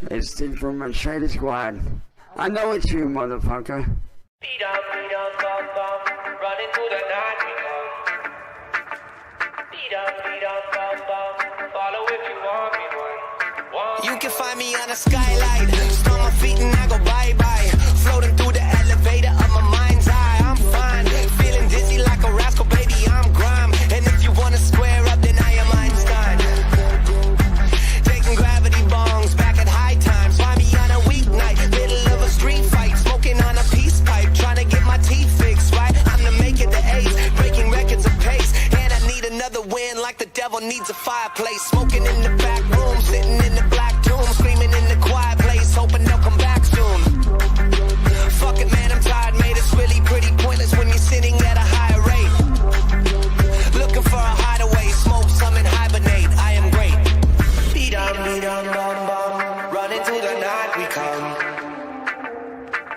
It's Steve from my Shady Squad. I know it's you, motherfucker. Beat up, bum, bum, running through the night we come. Beat up, bum, bum, follow if you want me one. You can find me on a skylight, stomp my feet and I go bye-bye. Floating through the elevator of my mind's eye, I'm fine. Feeling dizzy like a rascal, baby, I'm grime. And if you wanna square up, then I am Einstein. Taking gravity bongs back at high times. Find me on a weeknight, middle of a street fight. Smoking on a peace pipe, trying to get my teeth fixed, right? I'm to make it the ace, breaking records of pace. And I need another win like the devil needs a fireplace. Smoking in the back room, sitting in the black tomb. Screaming in the quiet place, hoping they'll come back soon. Fuck it, man, I'm tired, mate. It's really pretty pointless when you're sitting at a higher rate. Looking for a hideaway, smoke some and hibernate. I am great. Beat up, bum, bum, running through the night we come.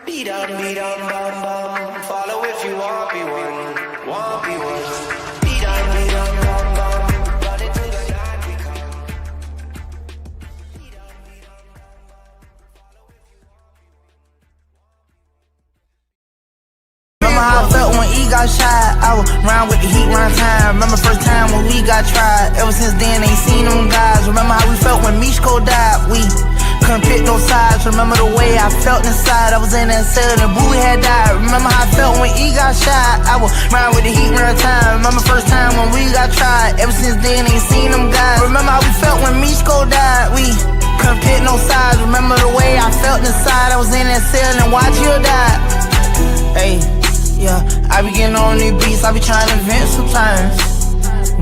Beat up, bum, bum, follow if you want be one, want be one. Beat up, bum, bum, running through the night we come. Beat up, Remember how I felt when E got shot? I was round with the heat round time. Remember first time when we got tried. Ever since then, ain't seen them guys. Remember how we felt when Mishko died? We couldn't pick no sides. Remember the way I felt inside. I was in that cell and Boo had died. Remember how I felt when E got shot? I was round with the heat round time. Remember first time when we got tried. Ever since then, ain't seen them guys. Remember how we felt when Mishko died? We couldn't pick no sides. Remember the way I felt inside. I was in that cell and watch you die. Hey. Yeah, I be getting on these beats, I be trying to vent sometimes.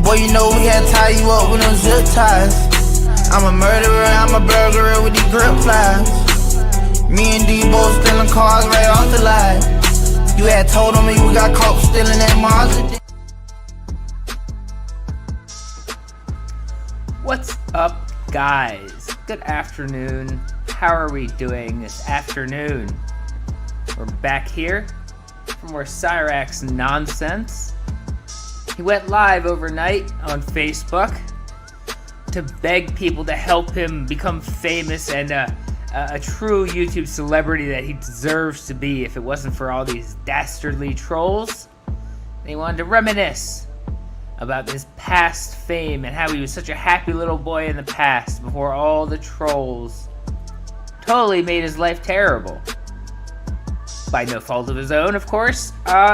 Boy, you know we had to tie you up with them zip ties. I'm a murderer, I'm a burglar with these grip flies. Me and D both stealing cars right off the line. You had told them we got caught stealing that Mazda. What's up, guys? Good afternoon. How are we doing this afternoon? We're back here for more Cyrax nonsense. He went live overnight on Facebook to beg people to help him become famous and a true YouTube celebrity that he deserves to be if it wasn't for all these dastardly trolls. And he wanted to reminisce about his past fame and how he was such a happy little boy in the past before all the trolls totally made his life terrible. By no fault of his own, of course.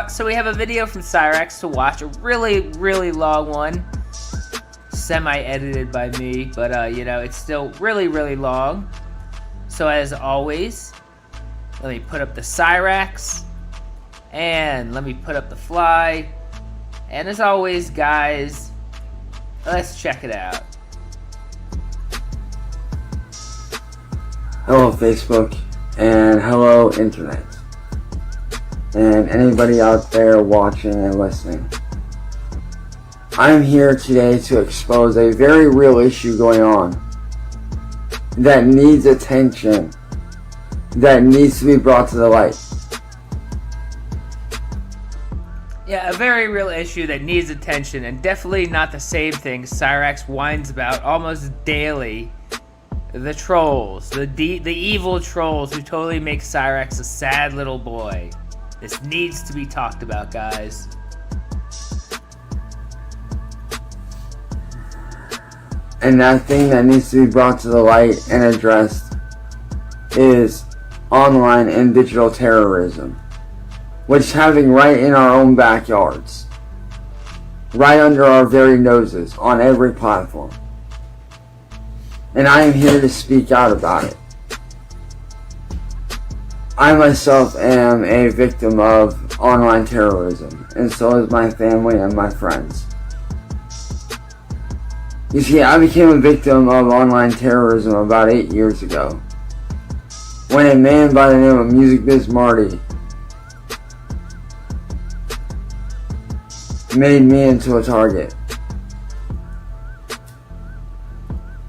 So we have a video from Cyrax to watch, a really, really long one. Semi-edited by me, but you know, it's still really, really long. So as always, let me put up the Cyrax, and let me put up the fly. And as always, guys, let's check it out. Hello, Facebook, and hello, Internet. And anybody out there watching and listening. I'm here today to expose a very real issue going on that needs attention, that needs to be brought to the light. Yeah, a very real issue that needs attention, and definitely not the same thing Cyrax whines about almost daily. The trolls, the evil trolls who totally make Cyrax a sad little boy. This needs to be talked about, guys. And that thing that needs to be brought to the light and addressed is online and digital terrorism, which is happening right in our own backyards, right under our very noses, on every platform. And I am here to speak out about it. I myself am a victim of online terrorism, and so is my family and my friends. You see, I became a victim of online terrorism about 8 years ago, when a man by the name of Music Biz Marty made me into a target.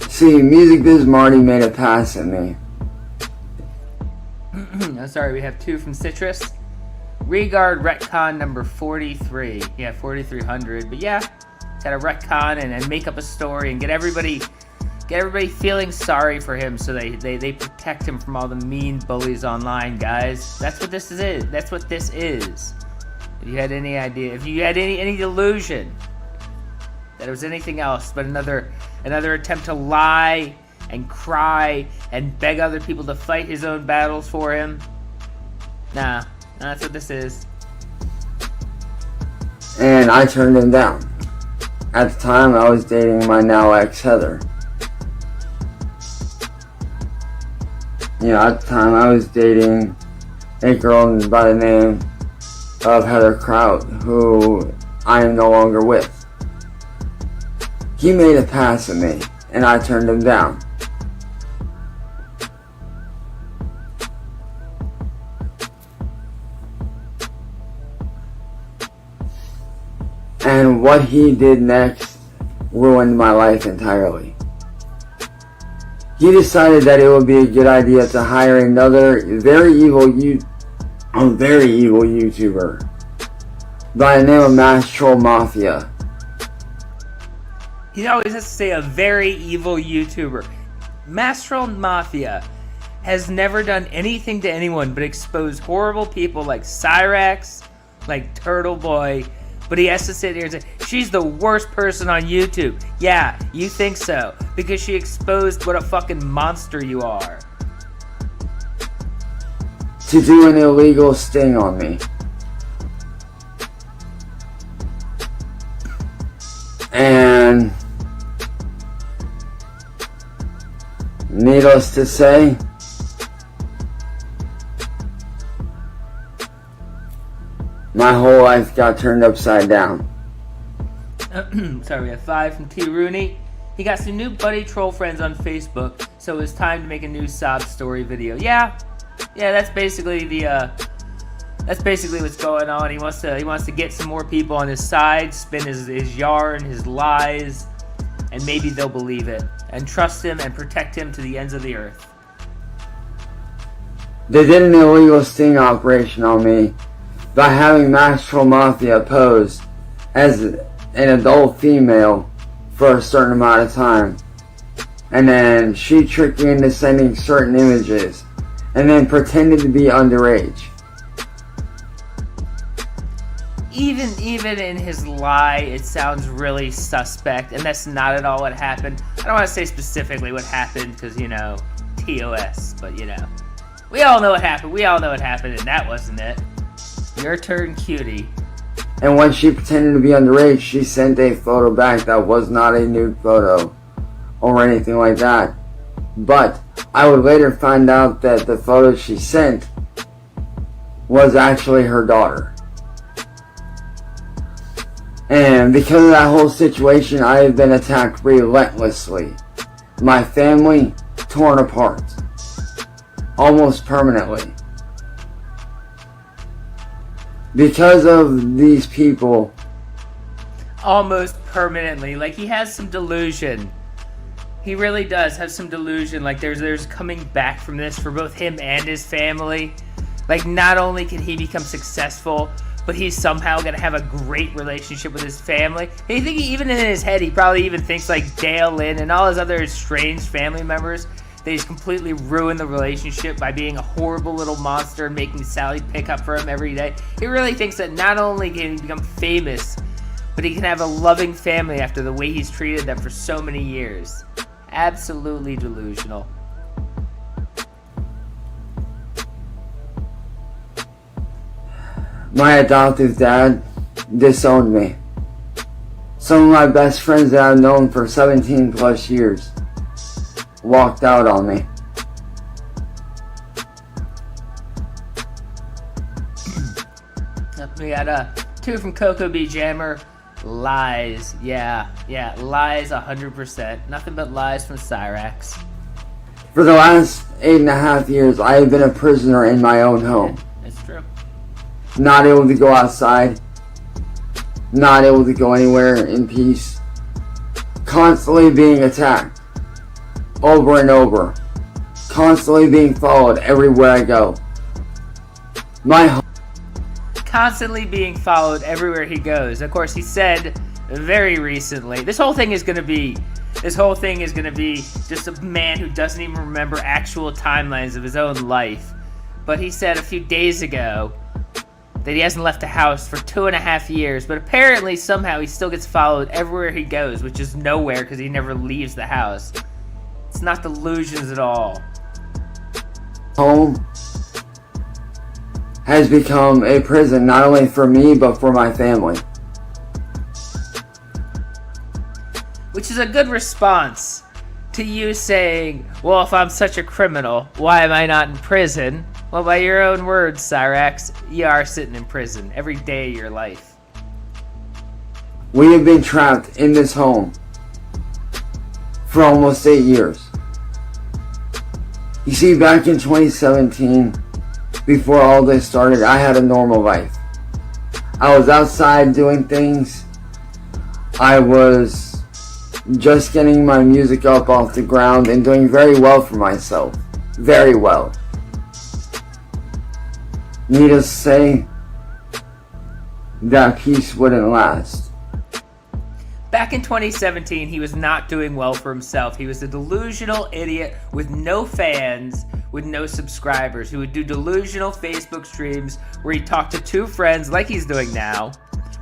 See, Music Biz Marty made a pass at me. I'm sorry, we have two from Citrus. Regard retcon number 43. Yeah, 4300. But yeah, gotta retcon and make up a story and get everybody Get everybody feeling sorry for him so they protect him from all the mean bullies online, guys. That's what this is. That's what this is. If you had any idea, if you had any delusion that it was anything else but another attempt to lie and cry and beg other people to fight his own battles for him, nah, that's what this is. And I turned him down. At the time, I was dating my now ex, Heather. At the time, I was dating a girl by the name of Heather Kraut, who I am no longer with. He made a pass at me, and I turned him down. And what he did next ruined my life entirely. He decided that it would be a good idea to hire another very evil YouTuber by the name of Mass Troll Mafia. He always has to say a very evil YouTuber. Mass Troll Mafia has never done anything to anyone but expose horrible people like Cyrax, like Turtle Boy. But he has to sit here and say, she's the worst person on YouTube. Yeah, you think so. Because she exposed what a fucking monster you are. To do an illegal sting on me. And needless to say, my whole life got turned upside down. Sorry, we have 5 from T. Rooney. He got some new buddy troll friends on Facebook, so it's time to make a new sob story video. Yeah, that's basically what's going on. He wants to get some more people on his side, spin his yarn, his lies, and maybe they'll believe it and trust him and protect him to the ends of the earth. They did an illegal sting operation on me by having Mass Troll Mafia pose as an adult female for a certain amount of time. And then she tricked me into sending certain images and then pretended to be underage. Even in his lie, it sounds really suspect, and that's not at all what happened. I don't want to say specifically what happened because, TOS, but we all know what happened. And that wasn't it. Your turn, cutie. And when she pretended to be underage, she sent a photo back that was not a nude photo or anything like that. But I would later find out that the photo she sent was actually her daughter. And because of that whole situation, I have been attacked relentlessly. My family torn apart. Almost permanently. Because of these people. Almost permanently. Like, he has some delusion. He really does have some delusion. Like, there's coming back from this for both him and his family. Like, not only can he become successful, but he's somehow going to have a great relationship with his family. And you think even in his head, he probably even thinks like Dale Lynn and all his other estranged family members, that he's completely ruined the relationship by being a horrible little monster and making Sally pick up for him every day. He really thinks that not only can he become famous, but he can have a loving family after the way he's treated them for so many years. Absolutely delusional. My adoptive dad disowned me. Some of my best friends that I've known for 17 plus years walked out on me. We got 2 from Coco B. Jammer. Lies. Yeah, lies 100%. Nothing but lies from Cyrax. For the last 8.5 years, I have been a prisoner in my own home. It's true. Not able to go outside. Not able to go anywhere in peace. Constantly being attacked. Over and over. Constantly being followed everywhere I go. Constantly being followed everywhere he goes. Of course, he said very recently, this whole thing is going to be This whole thing is going to be just a man who doesn't even remember actual timelines of his own life. But he said a few days ago that he hasn't left the house for 2.5 years, but apparently somehow he still gets followed everywhere he goes, which is nowhere because he never leaves the house. It's not delusions at all. Home has become a prison not only for me but for my family. Which is a good response to you saying, well, if I'm such a criminal, why am I not in prison? Well, by your own words, Cyrax, you are sitting in prison every day of your life. We have been trapped in this home for almost 8 years. You see, back in 2017, before all this started, I had a normal life. I was outside doing things. I was just getting my music up off the ground and doing very well for myself. Very well. Needless to say, that peace wouldn't last. Back in 2017, he was not doing well for himself. He was a delusional idiot with no fans, with no subscribers, who would do delusional Facebook streams where he talked to 2 friends like he's doing now,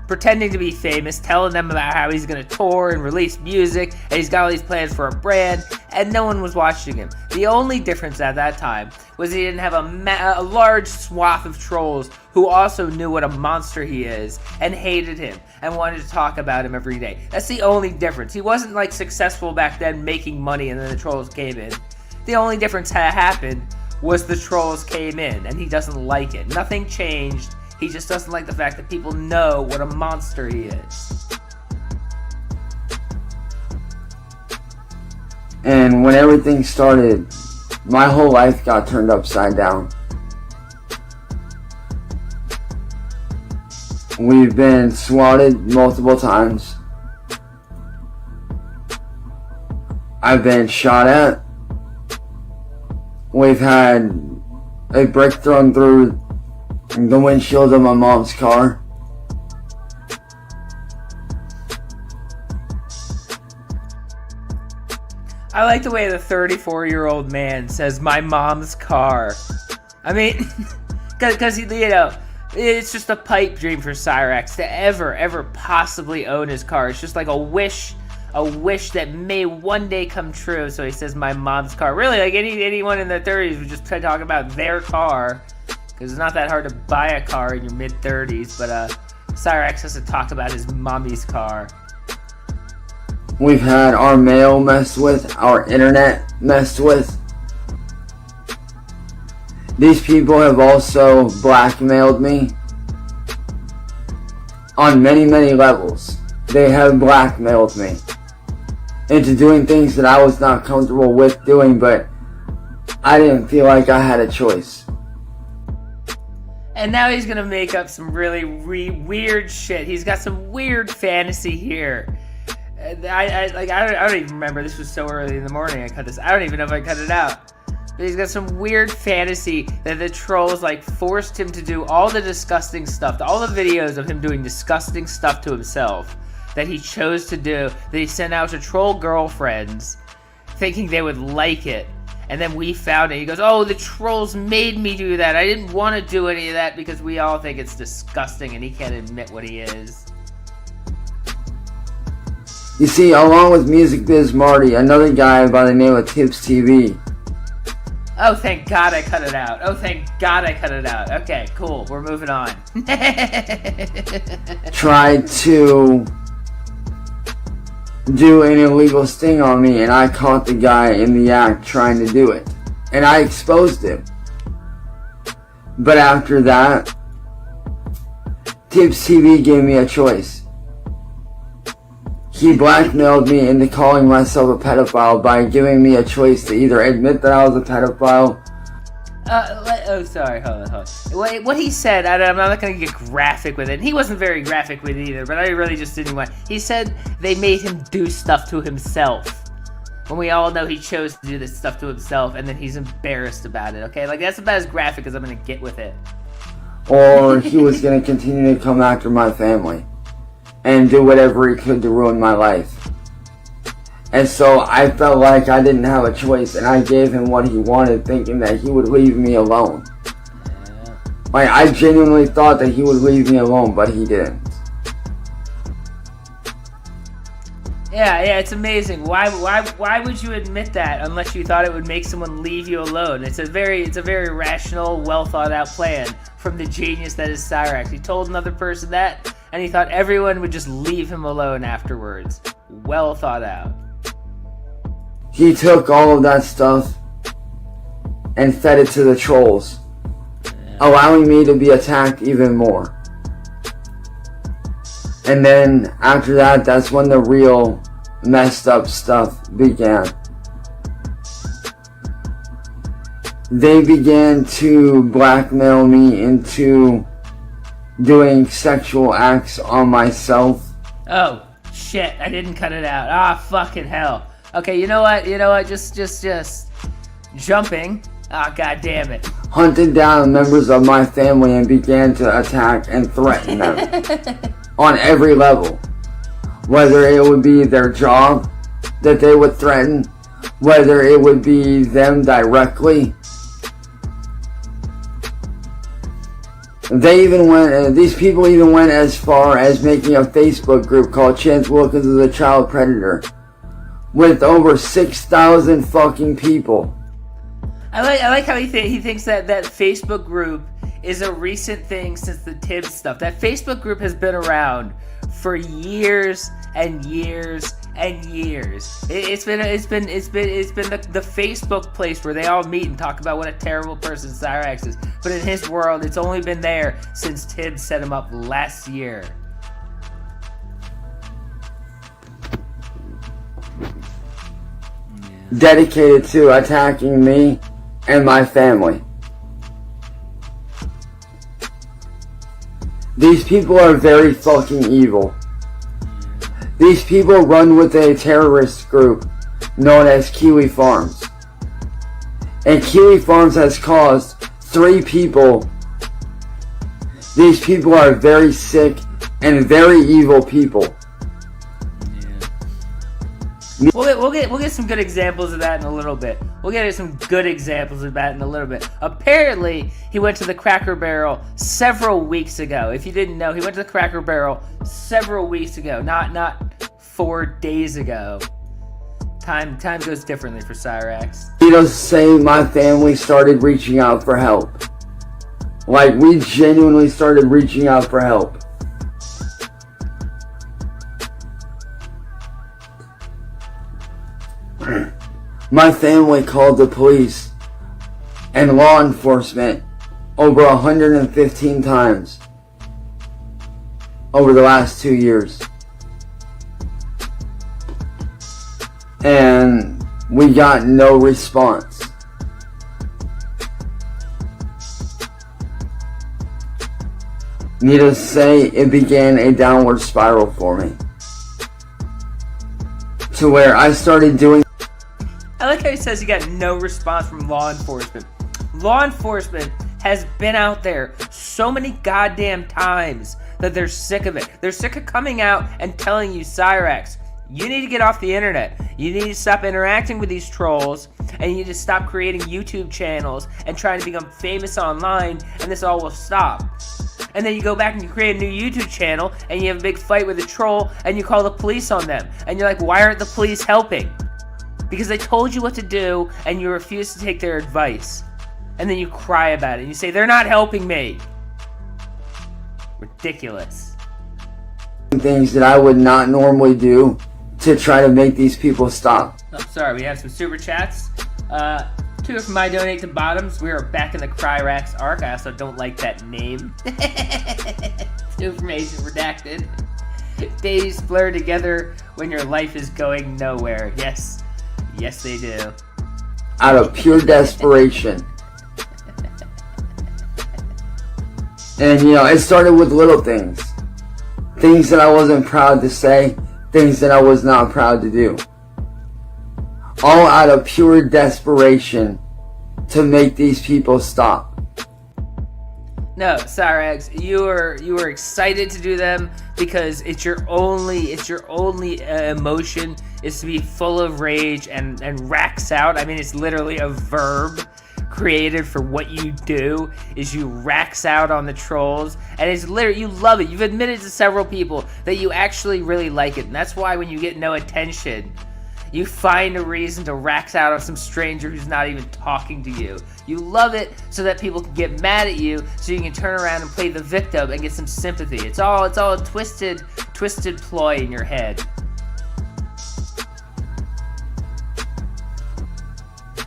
pretending to be famous, telling them about how he's going to tour and release music, and he's got all these plans for a brand, and no one was watching him. The only difference at that time was he didn't have a large swath of trolls who also knew what a monster he is and hated him and wanted to talk about him every day. That's the only difference. He wasn't like successful back then making money and then the trolls came in. The only difference that happened was the trolls came in and he doesn't like it. Nothing changed. He just doesn't like the fact that people know what a monster he is. And when everything started, my whole life got turned upside down. We've been swatted multiple times. I've been shot at. We've had a brick thrown through the windshield of my mom's car. I like the way the 34-year-old man says, my mom's car. I mean, because, you know, it's just a pipe dream for Cyrax to ever possibly own his car. It's just like a wish that may one day come true. So he says, my mom's car. Really, like anyone in their 30s would just try to talk about their car, because it's not that hard to buy a car in your mid-30s, but Cyrax has to talk about his mommy's car. We've had our mail messed with, our internet messed with. These people have also blackmailed me on many levels. They have blackmailed me into doing things that I was not comfortable with doing, but I didn't feel like I had a choice. And now he's gonna make up some really weird shit. He's got some weird fantasy here. I don't even remember. This was so early in the morning I cut this. I don't even know if I cut it out. But he's got some weird fantasy that the trolls like forced him to do all the disgusting stuff, all the videos of him doing disgusting stuff to himself that he chose to do, that he sent out to troll girlfriends thinking they would like it. And then we found it. He goes, oh, the trolls made me do that. I didn't want to do any of that because we all think it's disgusting and he can't admit what he is. You see, along with Music Biz Marty, another guy by the name of Tips TV. Oh, thank God I cut it out. Oh, thank God I cut it out. Okay, cool. We're moving on. Tried to do an illegal sting on me, and I caught the guy in the act trying to do it. And I exposed him. But after that, Tips TV gave me a choice. He blackmailed me into calling myself a pedophile by giving me a choice to either admit that I was a pedophile. Sorry, hold on. What he said, I'm not going to get graphic with it. He wasn't very graphic with it either, but I really just didn't want. He said they made him do stuff to himself. When we all know he chose to do this stuff to himself, and then he's embarrassed about it, okay? Like, that's about as graphic as I'm going to get with it. Or he was going to continue to come after my family and do whatever he could to ruin my life. And so I felt like I didn't have a choice, and I gave him what he wanted, thinking that he would leave me alone. Like, I genuinely thought that he would leave me alone, but he didn't. Yeah, it's amazing. Why would you admit that unless you thought it would make someone leave you alone? It's a very rational, well thought out plan from the genius that is Cyraxx. He told another person that, and he thought everyone would just leave him alone afterwards. Well thought out. He took all of that stuff and fed it to the trolls, allowing me to be attacked even more. And then after that, that's when the real messed up stuff began. They began to blackmail me into doing sexual acts on myself. Oh, shit, I didn't cut it out. Ah, fucking hell. Okay, you know what, just jumping. Ah, god damn it. Hunted down members of my family and began to attack and threaten them on every level. Whether it would be their job that they would threaten, whether it would be them directly. These people even went as far as making a Facebook group called Chance Wilkins is a Child Predator with over 6,000 fucking people. I like how he thinks that Facebook group is a recent thing since the Tibbs stuff. That Facebook group has been around for years and years and years. It's been the Facebook place where they all meet and talk about what a terrible person Cyraxx is. But in his world, it's only been there since Tibbs set him up last year. Dedicated to attacking me and my family. These people are very fucking evil. These people run with a terrorist group known as Kiwi Farms. And Kiwi Farms has caused 3 people. These people are very sick and very evil people. We'll get some good examples of that in a little bit. We'll get some good examples of that in a little bit. Apparently, he went to the Cracker Barrel several weeks ago. If you didn't know, he went to the Cracker Barrel several weeks ago, not 4 days ago. Time goes differently for Cyraxx. You know, say my family started reaching out for help. Like, we genuinely started reaching out for help. My family called the police and law enforcement over 115 times over the last 2 years. And we got no response. Needless to say, it began a downward spiral for me. To where I started doing... I like how he says he got no response from law enforcement. Law enforcement has been out there so many goddamn times that they're sick of it. They're sick of coming out and telling you, Cyraxx, you need to get off the internet. You need to stop interacting with these trolls, and you need to stop creating YouTube channels and trying to become famous online, and this all will stop. And then you go back and you create a new YouTube channel, and you have a big fight with a troll, and you call the police on them. And you're like, why aren't the police helping? Because they told you what to do, and you refuse to take their advice. And then you cry about it, and you say, they're not helping me. Ridiculous. Things that I would not normally do to try to make these people stop. Oh, sorry, we have some super chats. 2 from my donate to bottoms. We are back in the Cyraxx arc. I also don't like that name. Information redacted. Days blur together when your life is going nowhere. Yes. Yes, they do. Out of pure desperation. And, you know, it started with little things. Things that I wasn't proud to say. Things that I was not proud to do. All out of pure desperation to make these people stop. No, Cyraxx, you were excited to do them because it's your only emotion is to be full of rage and rax out. I mean, it's literally a verb created for what you do is you rax out on the trolls, and it's literally, you love it. You've admitted to several people that you actually really like it, and that's why when you get no attention, you find a reason to rax out on some stranger who's not even talking to you. You love it so that people can get mad at you, so you can turn around and play the victim and get some sympathy. It's all a twisted ploy in your head.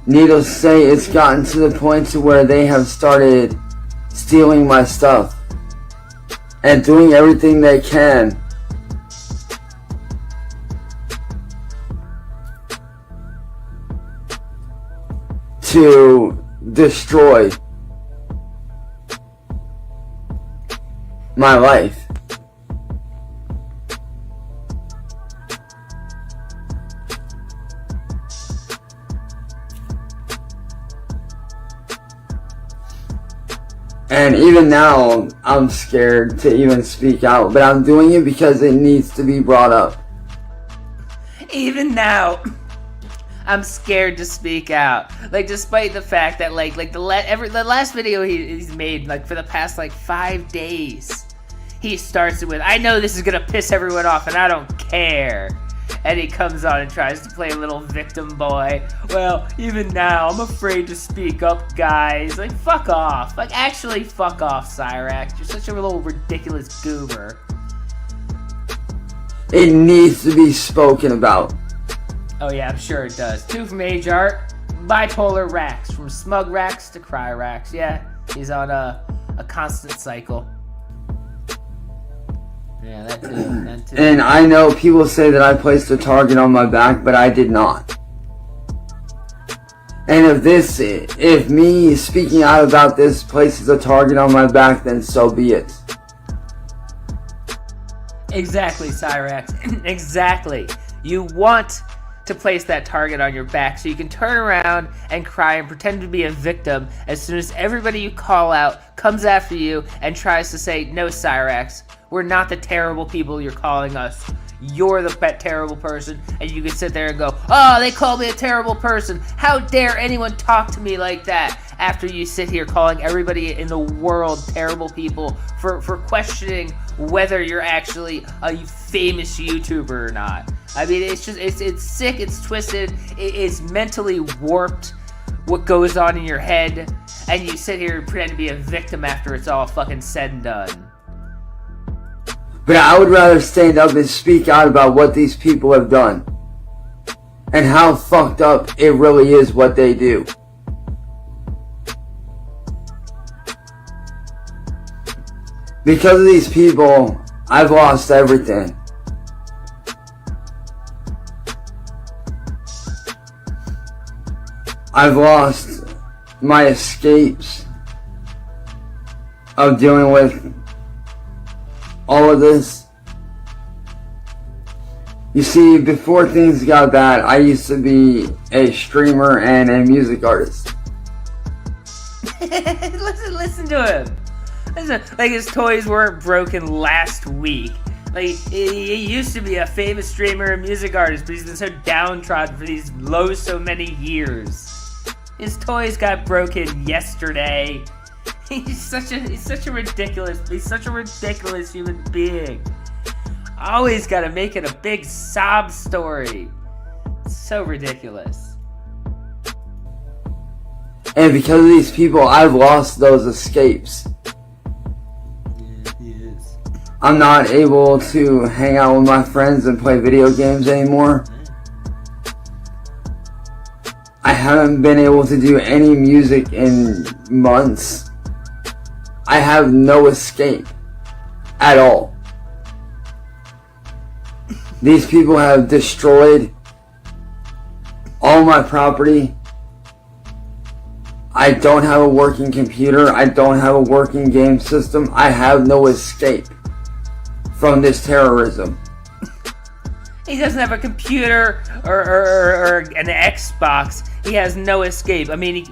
Needless to say, it's gotten to the point to where they have started stealing my stuff and doing everything they can to destroy my life. And even now, I'm scared to even speak out, but I'm doing it because it needs to be brought up. Even now, I'm scared to speak out. Like, despite the fact that, like the last video he's made, like, for the past, 5 days, he starts it with, I know this is gonna piss everyone off, and I don't care. And he comes on and tries to play a little victim boy. Well, even now, I'm afraid to speak up, guys. Like, fuck off. Like, actually, fuck off, Cyraxx. You're such a little ridiculous goober. It needs to be spoken about. Oh yeah, I'm sure it does. 2 from Age Art. Bipolar Rax. From Smug Rax to Cry Rax. Yeah, he's on a constant cycle. Yeah, that too. And I know people say that I placed a target on my back, but I did not. And if me speaking out about this places a target on my back, then so be it. Exactly, Cyraxx. Exactly. You want to place that target on your back so you can turn around and cry and pretend to be a victim as soon as everybody you call out comes after you and tries to say, no, Cyraxx, we're not the terrible people you're calling us. You're the terrible person. And you can sit there and go, oh, they called me a terrible person. How dare anyone talk to me like that? After you sit here calling everybody in the world terrible people for questioning whether you're actually a famous YouTuber or not. I mean, it's sick, it's twisted, it's mentally warped what goes on in your head, and you sit here and pretend to be a victim after it's all fucking said and done. But I would rather stand up and speak out about what these people have done. And how fucked up it really is what they do. Because of these people, I've lost everything. I've lost my escapes of dealing with all of this. You see, before things got bad, I used to be a streamer and a music artist. Listen to him. Listen, like his toys weren't broken last week. Like, he used to be a famous streamer and music artist, but he's been so downtrodden for these so many years. His toys got broken yesterday. He's such a ridiculous human being. Always gotta make it a big sob story. It's so ridiculous. And because of these people, I've lost those escapes. Yes. I'm not able to hang out with my friends and play video games anymore. I haven't been able to do any music in months. I have no escape at all. These people have destroyed all my property. I don't have a working computer. I don't have a working game system. I have no escape from this terrorism. He doesn't have a computer or an Xbox. He has no escape. I mean, he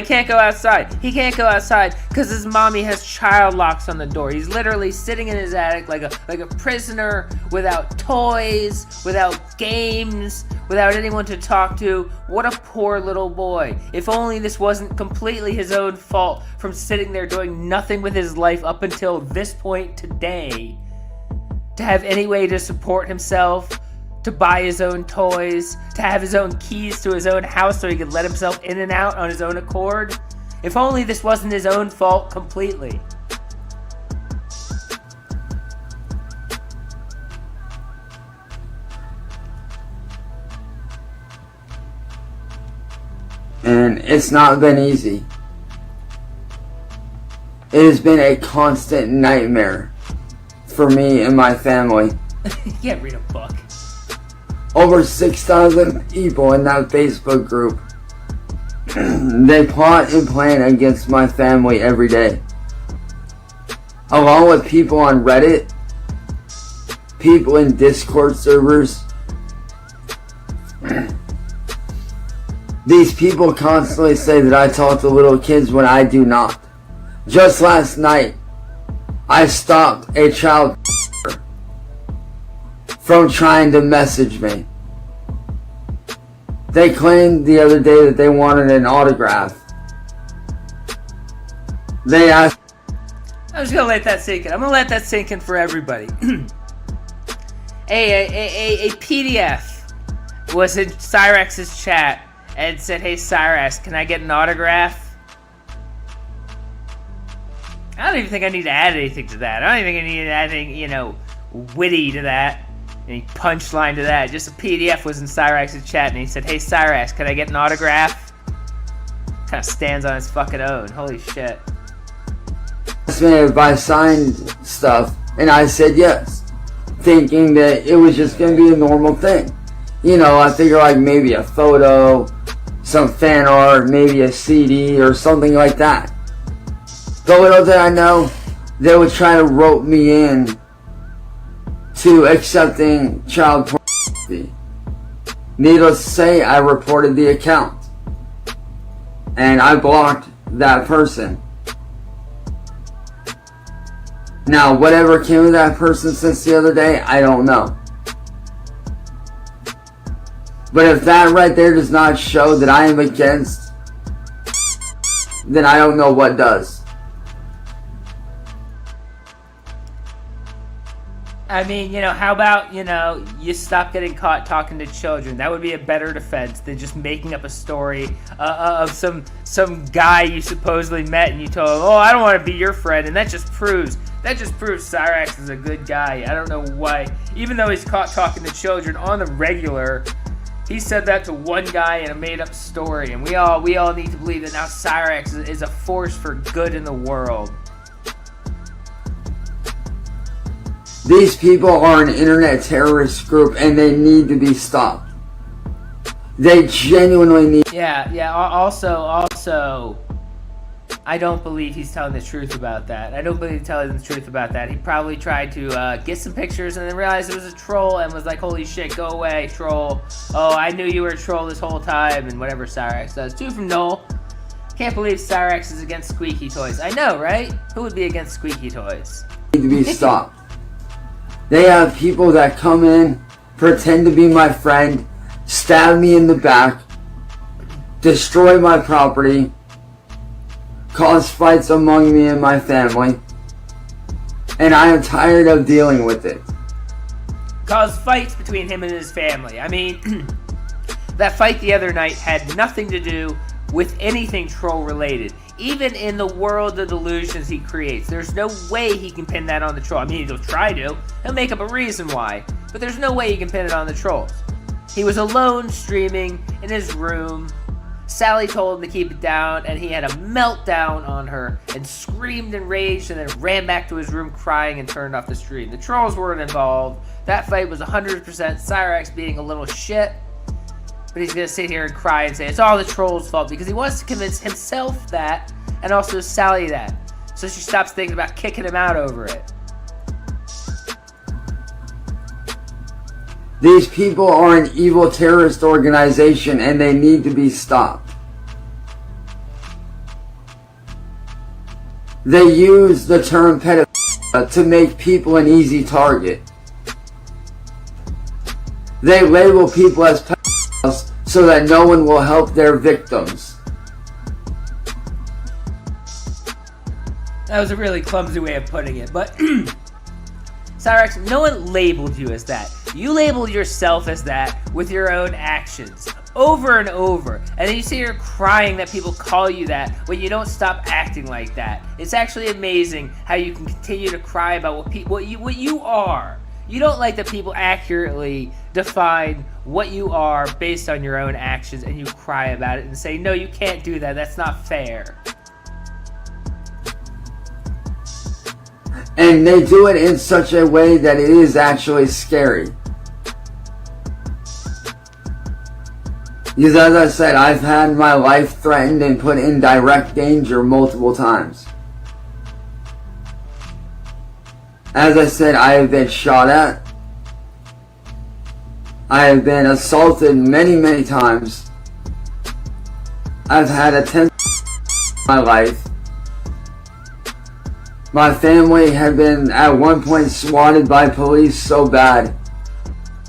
can't go outside. He can't go outside because his mommy has child locks on the door. He's literally sitting in his attic like a prisoner, without toys, without games, without anyone to talk to. What a poor little boy. If only this wasn't completely his own fault from sitting there doing nothing with his life up until this point today. To have any way to support himself, to buy his own toys, to have his own keys to his own house so he could let himself in and out on his own accord. If only this wasn't his own fault completely. And it's not been easy. It has been a constant nightmare for me and my family. You can't read a book. Over 6,000 people in that Facebook group. They plot and plan against my family every day. Along with people on Reddit, people in Discord servers. These people constantly say that I talk to little kids when I do not. Just last night, I stopped a child from trying to message me. They claimed the other day that they wanted an autograph. They asked... I'm just gonna let that sink in. I'm gonna let that sink in for everybody. a PDF was in Cyrax's chat and said, "Hey Cyrax, can I get an autograph?" I don't even think I need to add anything to that. I don't even think I need to add anything, witty to that. Any punchline to that. Just a PDF was in Cyrax's chat and he said, "Hey Cyrax, can I get an autograph?" Kind of stands on its fucking own. Holy shit. Asked me if I signed stuff, and I said yes, thinking that it was just going to be a normal thing. I figure like maybe a photo, some fan art, maybe a CD or something like that. But little did I know, they would try to rope me in to accepting child pornography. Needless to say, I reported the account. And I blocked that person. Now, whatever came of that person since the other day, I don't know. But if that right there does not show that I am against, then I don't know what does. I mean, how about, you stop getting caught talking to children? That would be a better defense than just making up a story of some guy you supposedly met and you told him, "Oh, I don't want to be your friend," and that just proves Cyrax is a good guy. I don't know why. Even though he's caught talking to children on the regular, he said that to one guy in a made-up story, and we all need to believe that now Cyrax is a force for good in the world. These people are an internet terrorist group and they need to be stopped. They genuinely need... Yeah, also, I don't believe he's telling the truth about that. I don't believe he's telling the truth about that. He probably tried to get some pictures and then realized it was a troll and was like, "Holy shit, go away, troll. Oh, I knew you were a troll this whole time," and whatever Cyrax does. Two from Noel. Can't believe Cyrax is against squeaky toys. I know, right? Who would be against squeaky toys? Need to be stopped. They have people that come in, pretend to be my friend, stab me in the back, destroy my property, cause fights among me and my family, and I am tired of dealing with it. Cause fights between him and his family. I mean, that fight the other night had nothing to do with anything troll related. Even in the world of delusions he creates, there's no way he can pin that on the troll. I mean, he'll try to. He'll make up a reason why. But there's no way he can pin it on the trolls. He was alone streaming in his room. Sally told him to keep it down, and he had a meltdown on her and screamed and raged and then ran back to his room crying and turned off the stream. The trolls weren't involved. That fight was 100% Cyrax being a little shit. But he's going to sit here and cry and say it's all the trolls' fault because he wants to convince himself that and also Sally that. So she stops thinking about kicking him out over it. These people are an evil terrorist organization and they need to be stopped. They use the term pedophilia to make people an easy target. They label people as pedophiles so that no one will help their victims. That was a really clumsy way of putting it, but Cyraxx, no one labeled you as that. You labeled yourself as that with your own actions, over and over. And then you say you're crying that people call you that when you don't stop acting like that. It's actually amazing how you can continue to cry about what you are. You don't like that people accurately define what you are based on your own actions, and you cry about it and say, no, you can't do that. That's not fair. And they do it in such a way that it is actually scary. Because as I said, I've had my life threatened and put in direct danger multiple times. As I said, I have been shot at. I have been assaulted many, many times. I've had attempts in my life. My family had been at one point swatted by police so bad.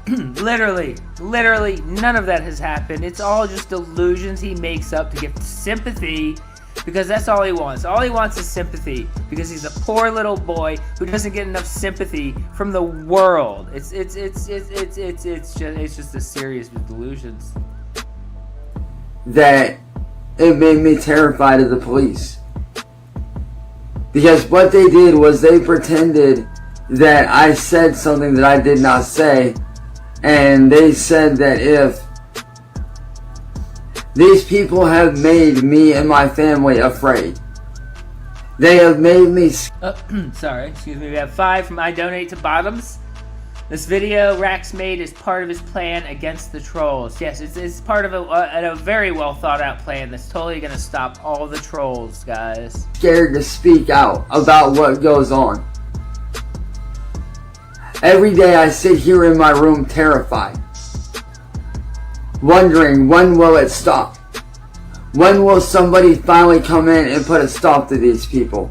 Literally, none of that has happened. It's all just delusions he makes up to get sympathy, because that's all he wants. All he wants is sympathy, because he's a poor little boy who doesn't get enough sympathy from the world. It's just a series of delusions. That it made me terrified of the police. Because what they did was they pretended that I said something that I did not say. And they said that if these people have made me and my family afraid. They have made me Sorry, excuse me. We have 5 from I Donate to Bottoms. This video Rax made is part of his plan against the trolls. Yes, it's part of a very well thought out plan that's totally going to stop all the trolls, guys. Scared to speak out about what goes on. Every day I sit here in my room terrified, wondering when will it stop? When will somebody finally come in and put a stop to these people?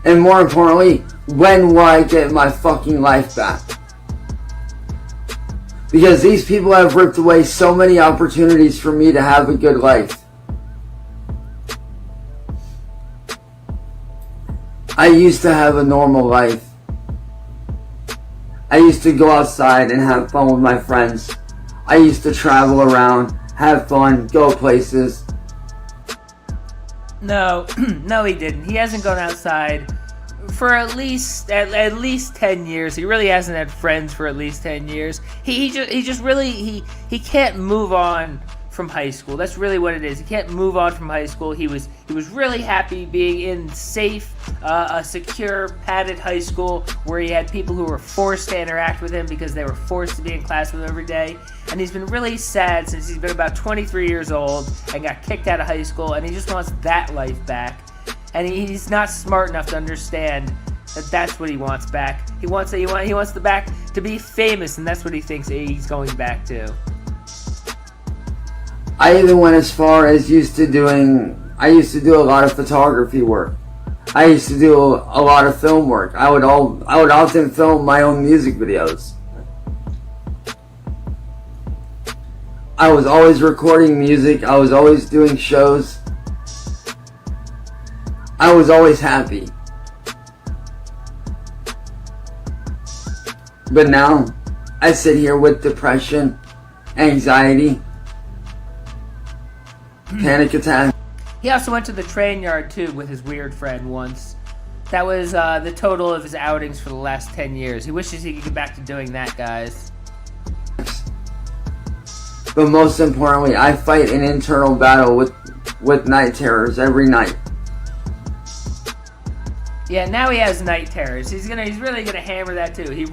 And more importantly, when will I get my fucking life back? Because these people have ripped away so many opportunities for me to have a good life. I used to have a normal life. I used to go outside and have fun with my friends. I used to travel around, have fun, go places. No, no he didn't. He hasn't gone outside for at least 10 years. He really hasn't had friends for at least 10 years. He can't move on from high school. That's really what it is. He can't move on from high school. He was really happy being in safe, a secure, padded high school where he had people who were forced to interact with him because they were forced to be in class with him every day. And he's been really sad since he's been about 23 years old and got kicked out of high school, and he just wants that life back. And he's not smart enough to understand that that's what he wants back. He wants the back to be famous, and that's what he thinks he's going back to. I even went as far as I used to do a lot of photography work. I used to do a lot of film work. I would often film my own music videos. I was always recording music. I was always doing shows. I was always happy. But now, I sit here with depression, anxiety, panic attack. He also went to the train yard too with his weird friend once. That was the total of his outings for the last 10 years. He wishes he could get back to doing that, guys. But most importantly, I fight an internal battle with night terrors every night. Yeah, now he has night terrors. He's really gonna hammer that too. He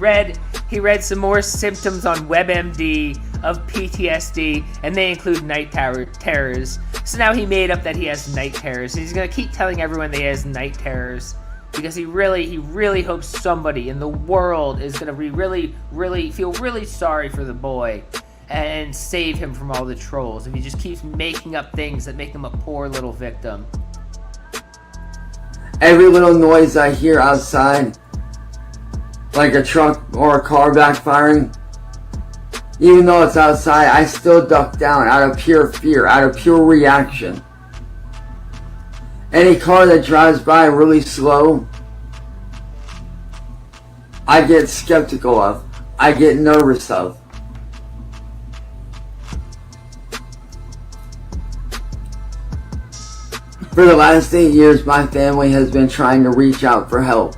read some more symptoms on WebMD of PTSD, and they include night terrors. So now he made up that he has night terrors. He's gonna keep telling everyone that he has night terrors. because he really hopes somebody in the world is gonna be feel really sorry for the boy and save him from all the trolls if he just keeps making up things that make him a poor little victim. Every little noise I hear outside, like a truck or a car backfiring, even though it's outside, I still duck down out of pure fear, out of pure reaction. Any car that drives by really slow, I get skeptical of. I get nervous of. For the last 8 years, my family has been trying to reach out for help.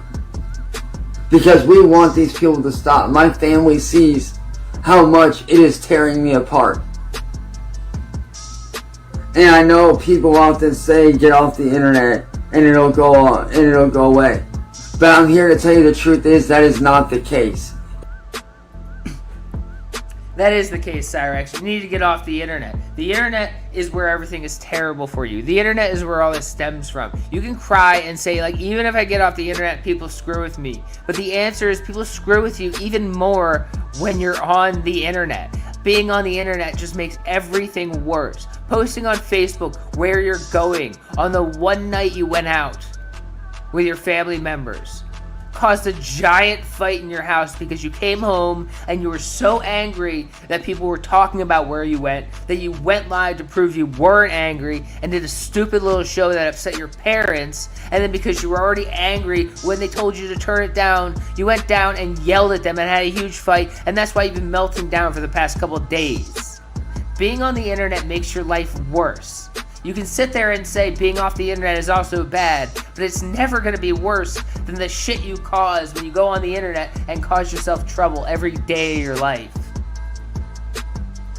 Because we want these people to stop. My family sees how much it is tearing me apart. And I know people often say get off the internet and it'll go away. But I'm here to tell you the truth is that is not the case. That is the case, Cyrax. You need to get off the internet. The internet is where everything is terrible for you. The internet is where all this stems from. You can cry and say, like, even if I get off the internet, people screw with me. But the answer is people screw with you even more when you're on the internet. Being on the internet just makes everything worse. Posting on Facebook where you're going on the one night you went out with your family members caused a giant fight in your house because you came home and you were so angry that people were talking about where you went that you went live to prove you weren't angry and did a stupid little show that upset your parents, and then because you were already angry when they told you to turn it down, you went down and yelled at them and had a huge fight, and that's why you've been melting down for the past couple of days. Being on the internet makes your life worse. You can sit there and say being off the internet is also bad, but it's never going to be worse than the shit you cause when you go on the internet and cause yourself trouble every day of your life.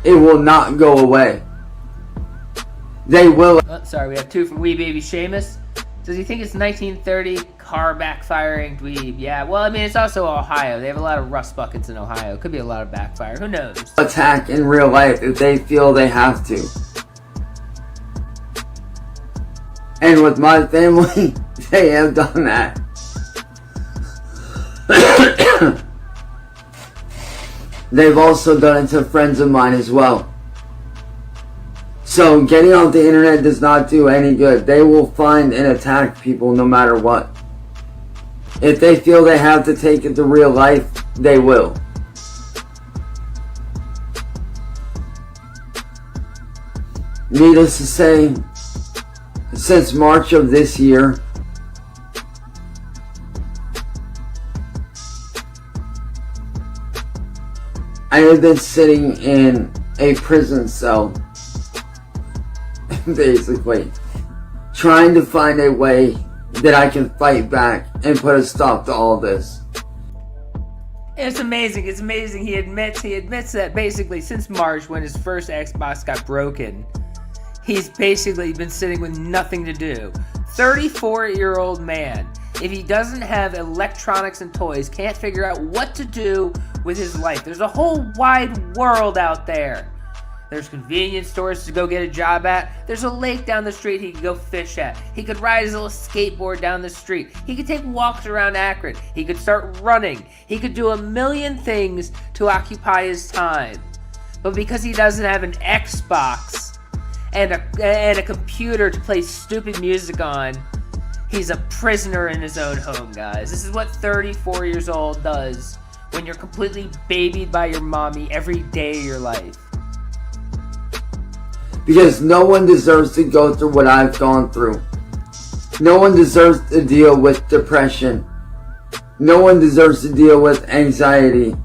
It will not go away. They will. Oh, sorry, we have two from Wee Baby Seamus. Does he think it's 1930? Car backfiring dweeb. Yeah, well, I mean, it's also Ohio. They have a lot of rust buckets in Ohio. Could be a lot of backfire. Who knows? Attack in real life if they feel they have to. And with my family, they have done that. They've also done it to friends of mine as well. So getting off the internet does not do any good. They will find and attack people no matter what. If they feel they have to take it to real life, they will. Needless to say, since March of this year, I have been sitting in a prison cell, basically, trying to find a way that I can fight back and put a stop to all this. It's amazing. He admits that basically since March, when his first Xbox got broken, he's basically been sitting with nothing to do. 34-year-old man. If he doesn't have electronics and toys, can't figure out what to do with his life. There's a whole wide world out there. There's convenience stores to go get a job at. There's a lake down the street he could go fish at. He could ride his little skateboard down the street. He could take walks around Akron. He could start running. He could do a million things to occupy his time. But because he doesn't have an Xbox and a computer to play stupid music on, he's a prisoner in his own home, guys. This is what 34 years old does when you're completely babied by your mommy every day of your life. Because no one deserves to go through what I've gone through. No one deserves to deal with depression. No one deserves to deal with anxiety.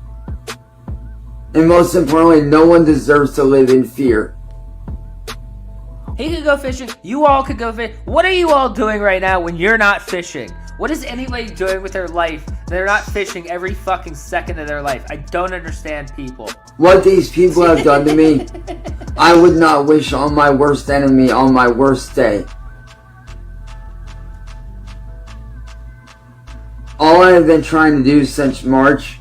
And most importantly, no one deserves to live in fear. He could go fishing. You all could go fishing. What are you all doing right now when you're not fishing? What is anybody doing with their life? They're not fishing every fucking second of their life. I don't understand people. What these people have done to me, I would not wish on my worst enemy on my worst day. All I have been trying to do since March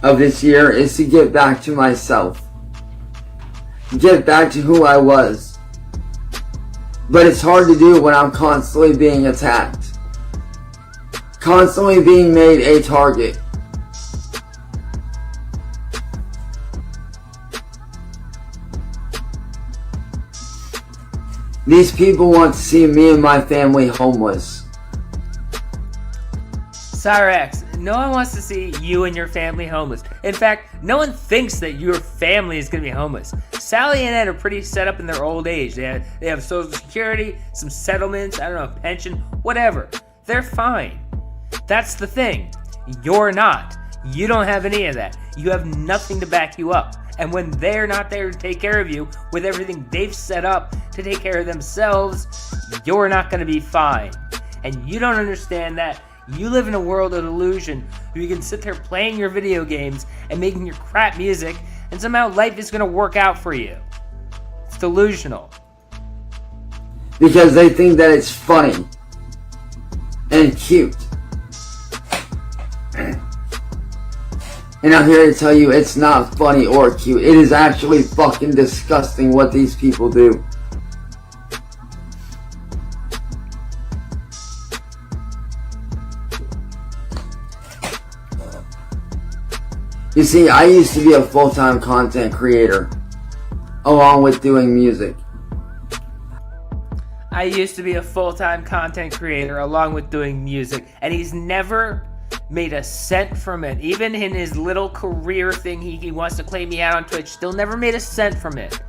of this year is to get back to myself. Get back to who I was. But it's hard to do when I'm constantly being attacked. constantly being made a target. These people want to see me and my family homeless. Cyraxx, no one wants to see you and your family homeless. In fact, no one thinks that your family is going to be homeless. Sally and Ed are pretty set up in their old age. They have Social Security, some settlements, I don't know, pension, whatever. They're fine. That's the thing. You're not. You don't have any of that. You have nothing to back you up. And when they're not there to take care of you with everything they've set up to take care of themselves, you're not going to be fine. And you don't understand that. You live in a world of illusion where you can sit there playing your video games and making your crap music, and somehow life is going to work out for you. It's delusional. Because they think that it's funny and cute. And I'm here to tell you it's not funny or cute. It is actually fucking disgusting what these people do. You see, I used to be a full-time content creator, along with doing music. I used to be a full-time content creator along with doing music, and he's never made a cent from it. Even in his little career thing he wants to claim he had on Twitch, still never made a cent from it.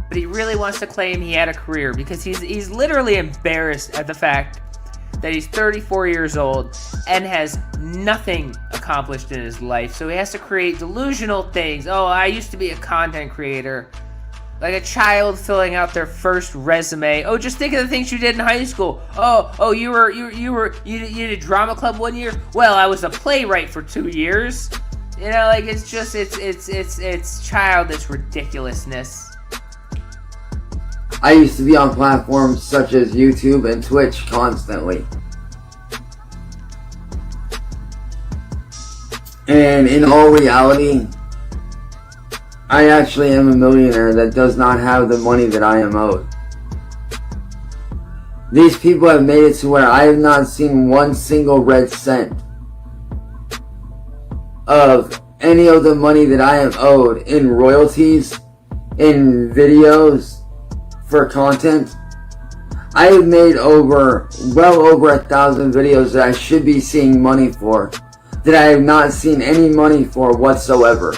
But he really wants to claim he had a career because he's literally embarrassed at the fact that he's 34 years old and has nothing accomplished in his life. So he has to create delusional things. Oh, I used to be a content creator. Like a child filling out their first resume. Oh, just think of the things you did in high school. Oh, you did a drama club 1 year. Well, I was a playwright for 2 years. You know, like it's just it's childish ridiculousness. I used to be on platforms such as YouTube and Twitch constantly. And in all reality, I actually am a millionaire that does not have the money that I am owed. These people have made it to where I have not seen one single red cent of any of the money that I am owed in royalties, in videos, for content. I have made well over 1,000 videos that I should be seeing money for, that I have not seen any money for whatsoever.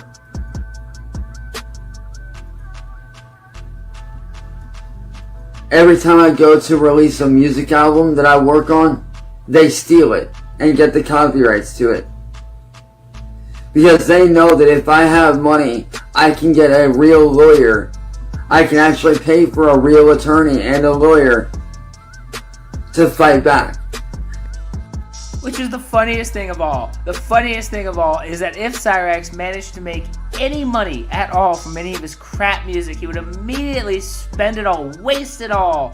Every time I go to release a music album that I work on, they steal it and get the copyrights to it. Because they know that if I have money, I can get a real lawyer. I can actually pay for a real attorney and a lawyer to fight back. Which is the funniest thing of all. The funniest thing of all is that if Cyraxx managed to make any money at all from any of his crap music, he would immediately spend it all, waste it all,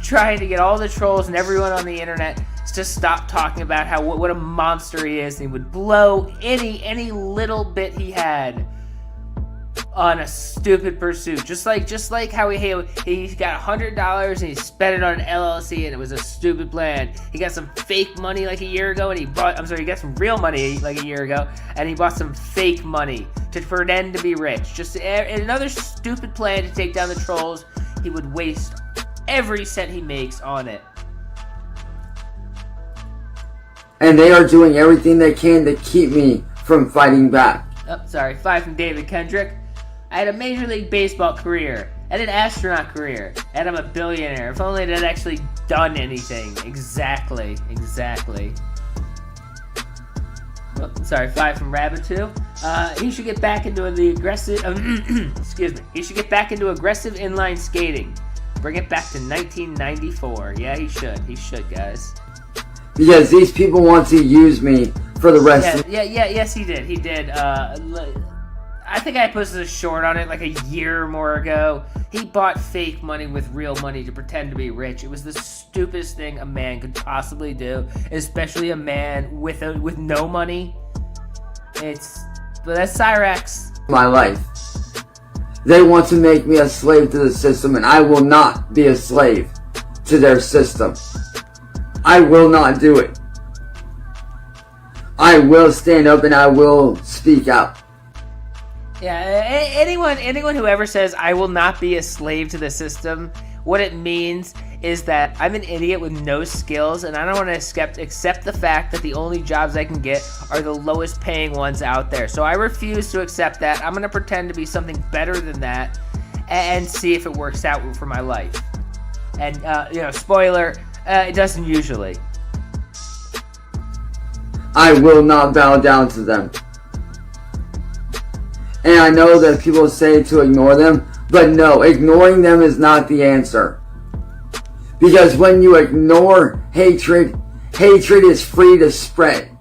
trying to get all the trolls and everyone on the internet to stop talking about what a monster he is, and he would blow any little bit he had on a stupid pursuit. Just like how he got $100 and he spent it on an LLC and it was a stupid plan. He got some fake money like a year ago and he got some real money like a year ago and he bought some fake money to pretend to be rich. Just another stupid plan to take down the trolls. He would waste every cent he makes on it. And they are doing everything they can to keep me from fighting back. Oh, sorry, 5 from David Kendrick. I had a Major League Baseball career. I had an astronaut career. And I'm a billionaire. If only I'd actually done anything. Exactly. Oh, sorry, 5 from Rabbit 2. He should get back into the aggressive... excuse me. He should get back into aggressive inline skating. Bring it back to 1994. Yeah, he should. He should, guys. Because these people want to use me for the rest of... Yes, he did. He did. I think I posted a short on it like a year or more ago. He bought fake money with real money to pretend to be rich. It was the stupidest thing a man could possibly do, especially a man with no money. But that's Cyraxx. My life. They want to make me a slave to the system, and I will not be a slave to their system. I will not do it. I will stand up and I will speak out. Yeah, anyone who ever says I will not be a slave to the system, what it means is that I'm an idiot with no skills, and I don't want to accept the fact that the only jobs I can get are the lowest paying ones out there. So I refuse to accept that. I'm going to pretend to be something better than that and see if it works out for my life. And, spoiler, it doesn't usually. I will not bow down to them. And I know that people say to ignore them, but no, ignoring them is not the answer. Because when you ignore hatred, hatred is free to spread.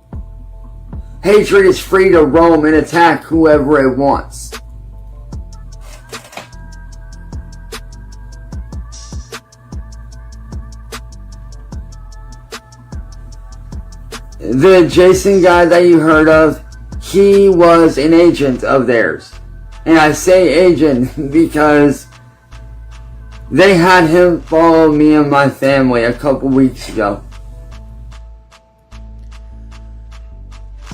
Hatred is free to roam and attack whoever it wants. The Jason guy that you heard of, he was an agent of theirs. And I say agent because they had him follow me and my family a couple weeks ago.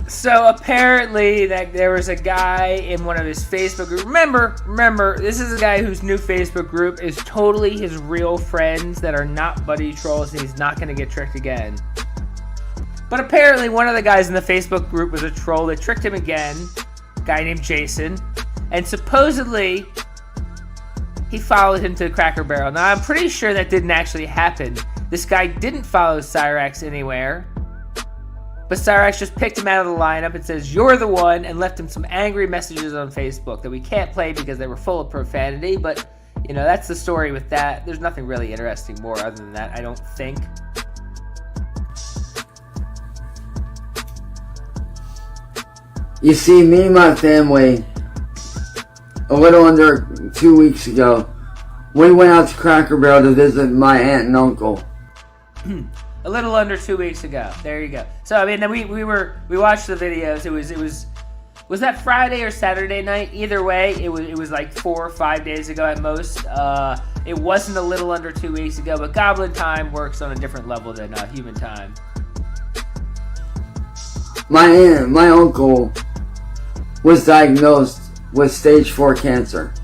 So apparently that there was a guy in one of his Facebook groups. Remember, this is a guy whose new Facebook group is totally his real friends that are not buddy trolls, and he's not going to get tricked again. But apparently one of the guys in the Facebook group was a troll that tricked him again, a guy named Jason, and supposedly he followed him to the Cracker Barrel. Now I'm pretty sure that didn't actually happen. This guy didn't follow Cyraxx anywhere, but Cyraxx just picked him out of the lineup and says, "You're the one," and left him some angry messages on Facebook that we can't play because they were full of profanity, but, that's the story with that. There's nothing really interesting more other than that, I don't think. You see, me and my family, a little under 2 weeks ago, we went out to Cracker Barrel to visit my aunt and uncle. A little under 2 weeks ago. There you go. So then we watched the videos. Was that Friday or Saturday night? Either way, it was like 4 or 5 days ago at most. It wasn't a little under 2 weeks ago, but Goblin time works on a different level than human time. My uncle was diagnosed with stage 4 cancer.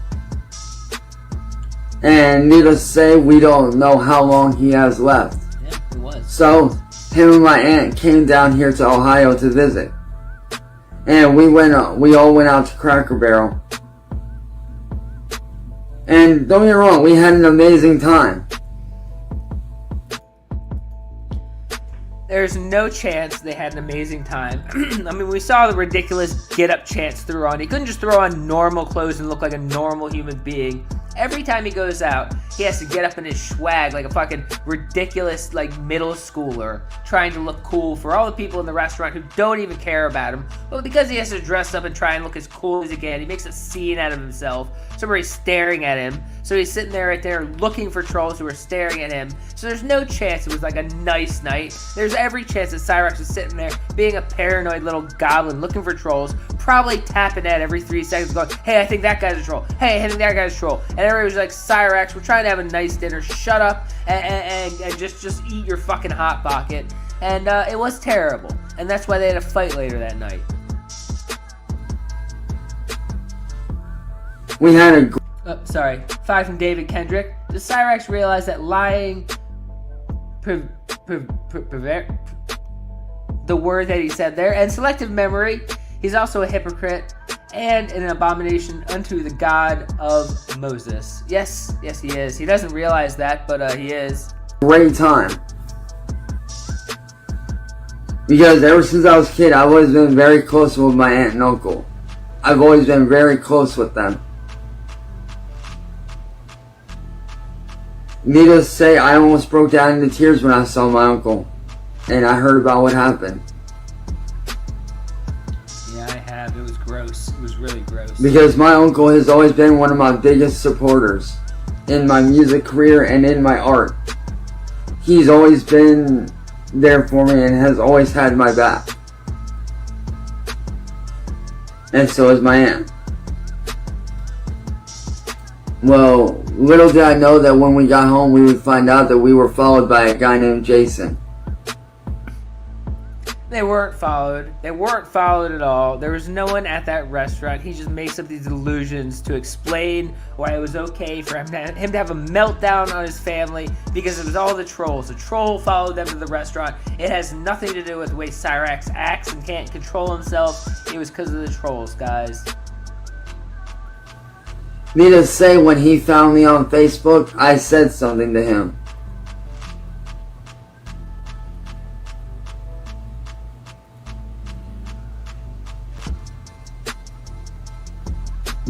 And needless to say, we don't know how long he has left. Yeah, it was. So, him and my aunt came down here to Ohio to visit. And we all went out to Cracker Barrel. And don't get me wrong, we had an amazing time. There's no chance they had an amazing time. I mean, we saw the ridiculous get-up Chance threw on. He couldn't just throw on normal clothes and look like a normal human being. Every time he goes out, he has to get up in his swag like a fucking ridiculous, middle schooler, trying to look cool for all the people in the restaurant who don't even care about him. But because he has to dress up and try and look as cool as he can, he makes a scene out of himself. Somebody's staring at him. So he's sitting there right there looking for trolls who are staring at him. So there's no chance it was like a nice night. There's every chance that Cyraxx was sitting there being a paranoid little goblin looking for trolls, probably tapping at every 3 seconds going, "Hey, I think that guy's a troll. Hey, I think that guy's a troll." And everybody was like, "Cyraxx, we're trying to have a nice dinner. Shut up and just eat your fucking Hot Pocket." And it was terrible. And that's why they had a fight later that night. We had a... Oh, sorry. 5 from David Kendrick. Does Cyraxx realize that lying... the word that he said there, and selective memory, he's also a hypocrite and an abomination unto the God of Moses. Yes, he is. He doesn't realize that, but he is. Great time. Because ever since I was a kid, I've always been very close with my aunt and uncle. I've always been very close with them. Needless to say, I almost broke down into tears when I saw my uncle. And I heard about what happened. Yeah, I have. It was gross. It was really gross. Because my uncle has always been one of my biggest supporters in my music career and in my art. He's always been there for me and has always had my back. And so is my aunt. Well, little did I know that when we got home we would find out that we were followed by a guy named Jason. They weren't followed. They weren't followed at all. There was no one at that restaurant. He just makes up these illusions to explain why it was okay for him to have a meltdown on his family because it was all the trolls. The troll followed them to the restaurant. It has nothing to do with the way Cyrax acts and can't control himself. It was because of the trolls, guys. Needless to say, when he found me on Facebook, I said something to him.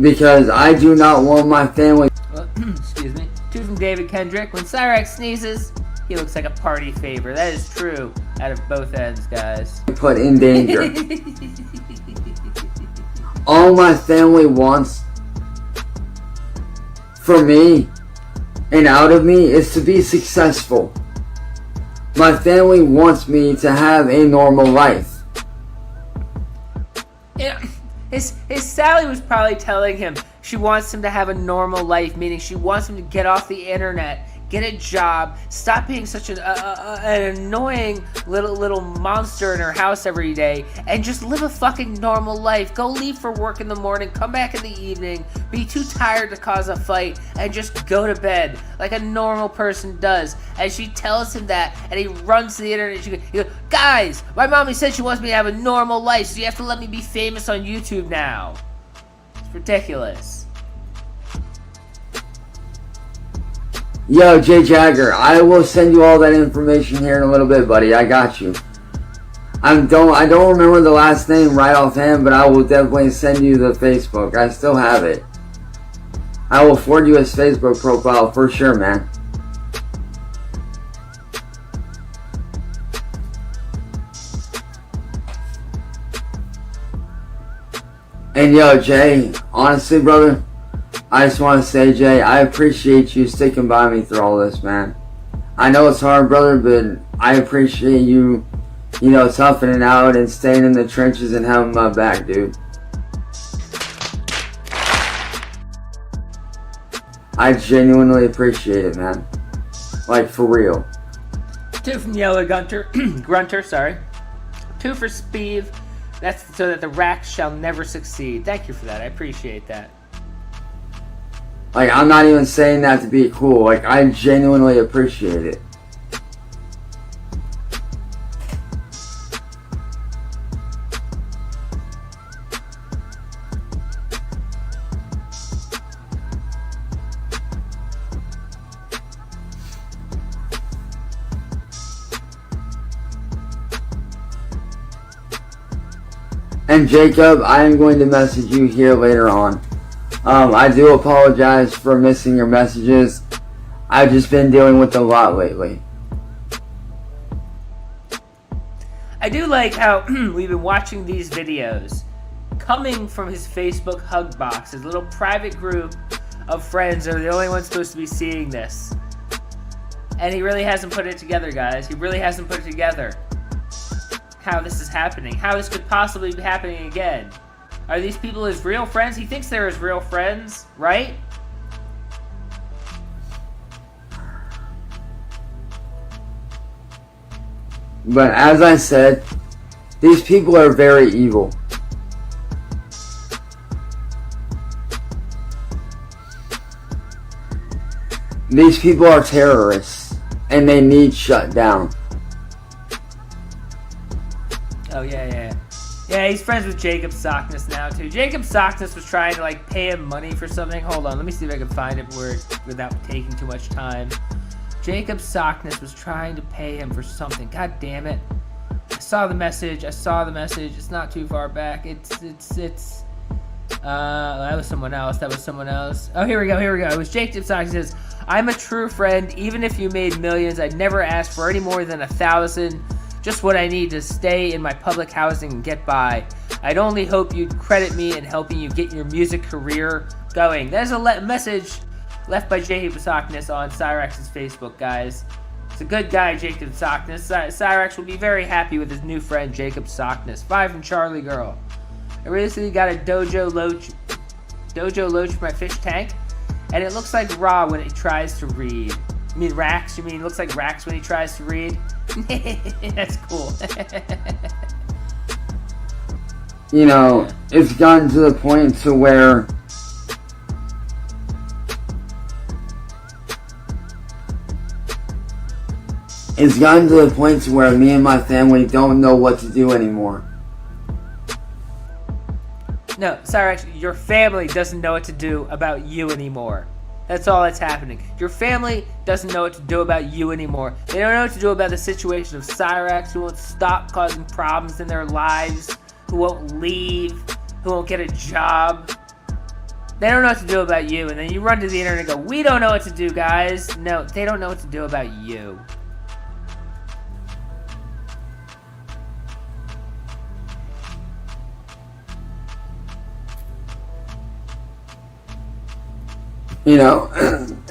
Because I do not want my family Excuse me. Two from David Kendrick. When Cyrax sneezes, he looks like a party favor. That is true out of both ends, guys. put in danger. All my family wants for me and out of me is to be successful. My family wants me to have a normal life. Yeah. His Sally was probably telling him she wants him to have a normal life, meaning she wants him to get off the internet, get a job, stop being such an annoying little monster in her house every day, and just live a fucking normal life. Go leave for work in the morning, come back in the evening, be too tired to cause a fight, and just go to bed like a normal person does. And she tells him that, and he runs to the internet. He goes, guys, my mommy said she wants me to have a normal life, so you have to let me be famous on YouTube now. It's ridiculous. Yo, Jay Jagger, I will send you all that information here in a little bit, buddy. I got you. I don't remember the last name right offhand, but I will definitely send you the Facebook. I still have it. I will forward you his Facebook profile for sure, man. And yo, Jay, honestly, brother, I just want to say, Jay, I appreciate you sticking by me through all this, man. I know it's hard, brother, but I appreciate you, toughing out and staying in the trenches and having my back, dude. I genuinely appreciate it, man. Like, for real. 2 from Yellow Grunter, sorry. 2 for Speeve. That's so that the Rax shall never succeed. Thank you for that. I appreciate that. Like, I'm not even saying that to be cool. Like, I genuinely appreciate it. And Jacob, I am going to message you here later on. I do apologize for missing your messages. I've just been dealing with a lot lately. I do like how we've been watching these videos coming from his Facebook hug box, his little private group of friends that are the only ones supposed to be seeing this. And he really hasn't put it together, guys. He really hasn't put it together. How this is happening. How this could possibly be happening again. Are these people his real friends? He thinks they're his real friends, right? But as I said, these people are very evil. These people are terrorists, and they need shut down. Oh, yeah. Yeah, he's friends with Jacob Sockness now, too. Jacob Sockness was trying to, pay him money for something. Hold on, let me see if I can find it without taking too much time. Jacob Sockness was trying to pay him for something. God damn it. I saw the message. It's not too far back. That was someone else. Oh, here we go. It was Jacob Sockness. He says, I'm a true friend. Even if you made millions, I'd never ask for any more than 1,000. Just what I need to stay in my public housing and get by. I'd only hope you'd credit me in helping you get your music career going. There's a message left by Jacob Sockness on Cyrax's Facebook, guys. It's a good guy, Jacob Sockness. Cyrax will be very happy with his new friend, Jacob Sockness. 5 from Charlie Girl. I recently got a Dojo Loach for my fish tank, and it looks like Raw when it tries to read. You mean Rax? Looks like Rax when he tries to read? That's cool. you know, it's gotten to the point to where me and my family don't know what to do anymore. No, Cyraxx, your family doesn't know what to do about you anymore. That's all that's happening. Your family doesn't know what to do about you anymore. They don't know what to do about the situation of Cyraxx, who won't stop causing problems in their lives, who won't leave, who won't get a job. They don't know what to do about you, and then you run to the internet and go, we don't know what to do, guys. No, they don't know what to do about you. You know,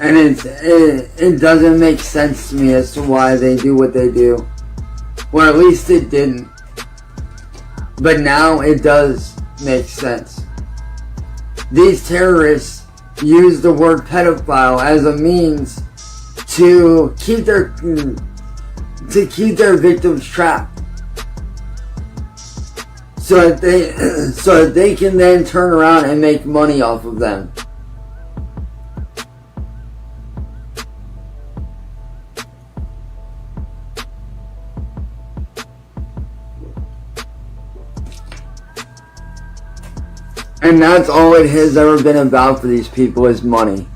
and it doesn't make sense to me as to why they do what they do. Or at least it didn't. But now it does make sense. These terrorists use the word pedophile as a means to keep their victims trapped. So that they can then turn around and make money off of them. And that's all it has ever been about for these people, is money.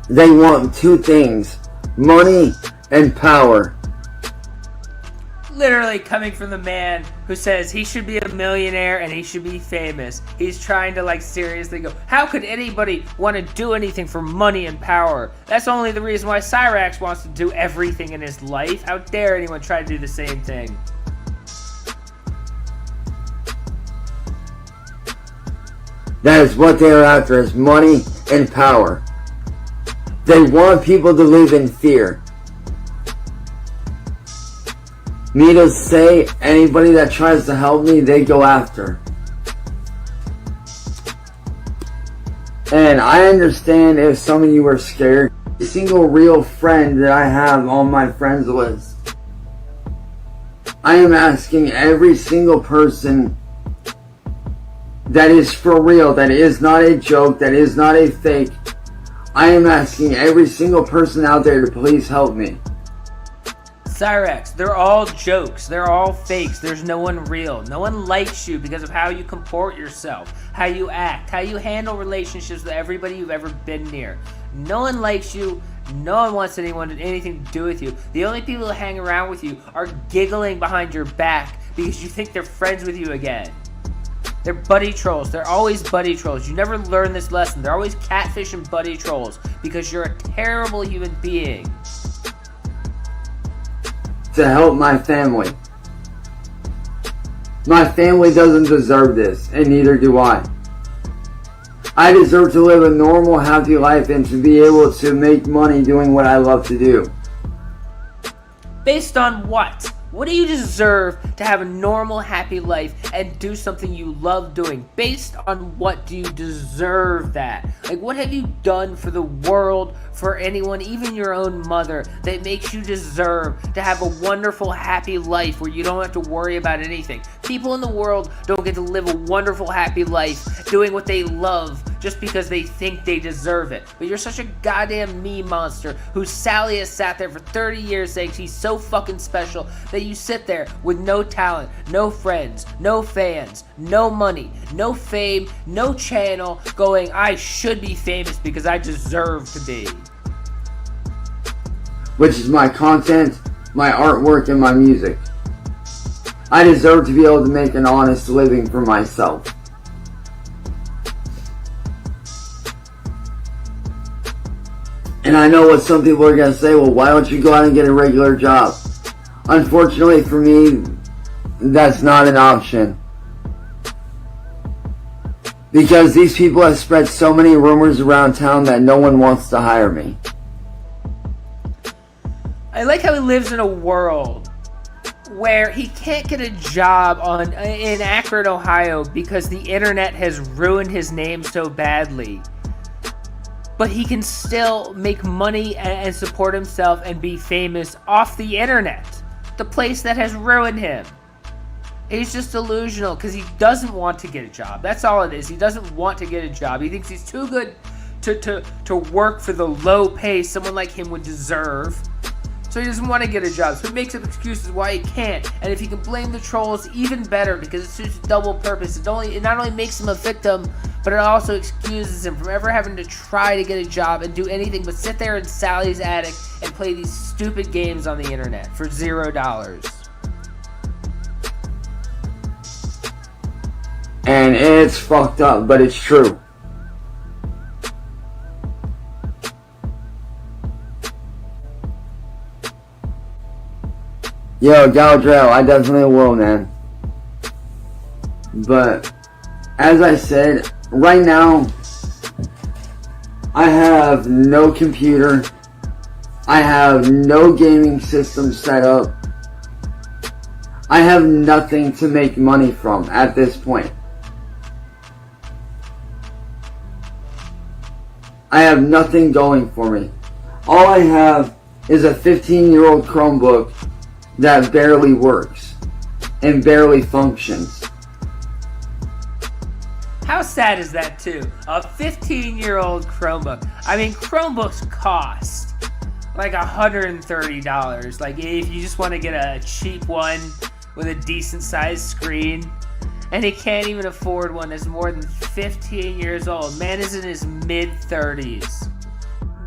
They want two things: money and power. Literally coming from the man who says he should be a millionaire and he should be famous. He's trying to like seriously go, how could anybody want to do anything for money and power? That's only the reason why Cyraxx wants to do everything in his life. How dare anyone try to do the same thing? That is what they are after, is money and power. They want people to live in fear. Needless to say, anybody that tries to help me, they go after. And I understand if some of you are scared. Every single real friend that I have on my friends list, I am asking every single person that is for real, that is not a joke, that is not a fake. I am asking every single person out there to please help me. Cyraxx, they're all jokes. They're all fakes. There's no one real. No one likes you because of how you comport yourself, how you act, how you handle relationships with everybody you've ever been near. No one likes you. No one wants anything to do with you. The only people who hang around with you are giggling behind your back because you think they're friends with you again. They're buddy trolls. They're always buddy trolls. You never learn this lesson. They're always catfish and buddy trolls because you're a terrible human being. To help my family. My family doesn't deserve this, and neither do I. I deserve to live a normal, happy life and to be able to make money doing what I love to do. Based on what? What do you deserve to have a normal, happy life and do something you love doing? Based on what do you deserve that? Like, what have you done for the world, for anyone, even your own mother, that makes you deserve to have a wonderful, happy life where you don't have to worry about anything? People in the world don't get to live a wonderful, happy life doing what they love just because they think they deserve it. But you're such a goddamn meme monster whose Sally has sat there for 30 years saying she's so fucking special that you sit there with no talent, no friends, no fans, no money, no fame, no channel, going, I should be famous because I deserve to be. Which is my content, my artwork, and my music. I deserve to be able to make an honest living for myself. And I know what some people are going to say, well, why don't you go out and get a regular job? Unfortunately for me, that's not an option. Because these people have spread so many rumors around town that no one wants to hire me. I like how he lives in a world where he can't get a job in Akron, Ohio because the internet has ruined his name so badly. But he can still make money and support himself and be famous off the internet, the place that has ruined him. He's just delusional because he doesn't want to get a job. That's all it is. He doesn't want to get a job. He thinks he's too good to work for the low pay someone like him would deserve. So he doesn't want to get a job. So he makes up excuses why he can't. And if he can blame the trolls, even better, because it's just double purpose. It not only makes him a victim, but it also excuses him from ever having to try to get a job and do anything but sit there in Sally's attic and play these stupid games on the internet for $0. And it's fucked up, but it's true. Yo, Galadriel, I definitely will, man. But, as I said, right now, I have no computer. I have no gaming system set up. I have nothing to make money from at this point. I have nothing going for me. All I have is a 15-year-old Chromebook that barely works and barely functions. How sad is that, too? A 15-year-old Chromebook. I mean, Chromebooks cost like $130. Like, if you just want to get a cheap one with a decent-sized screen, and he can't even afford one that's more than 15 years old. Man is in his mid-30s.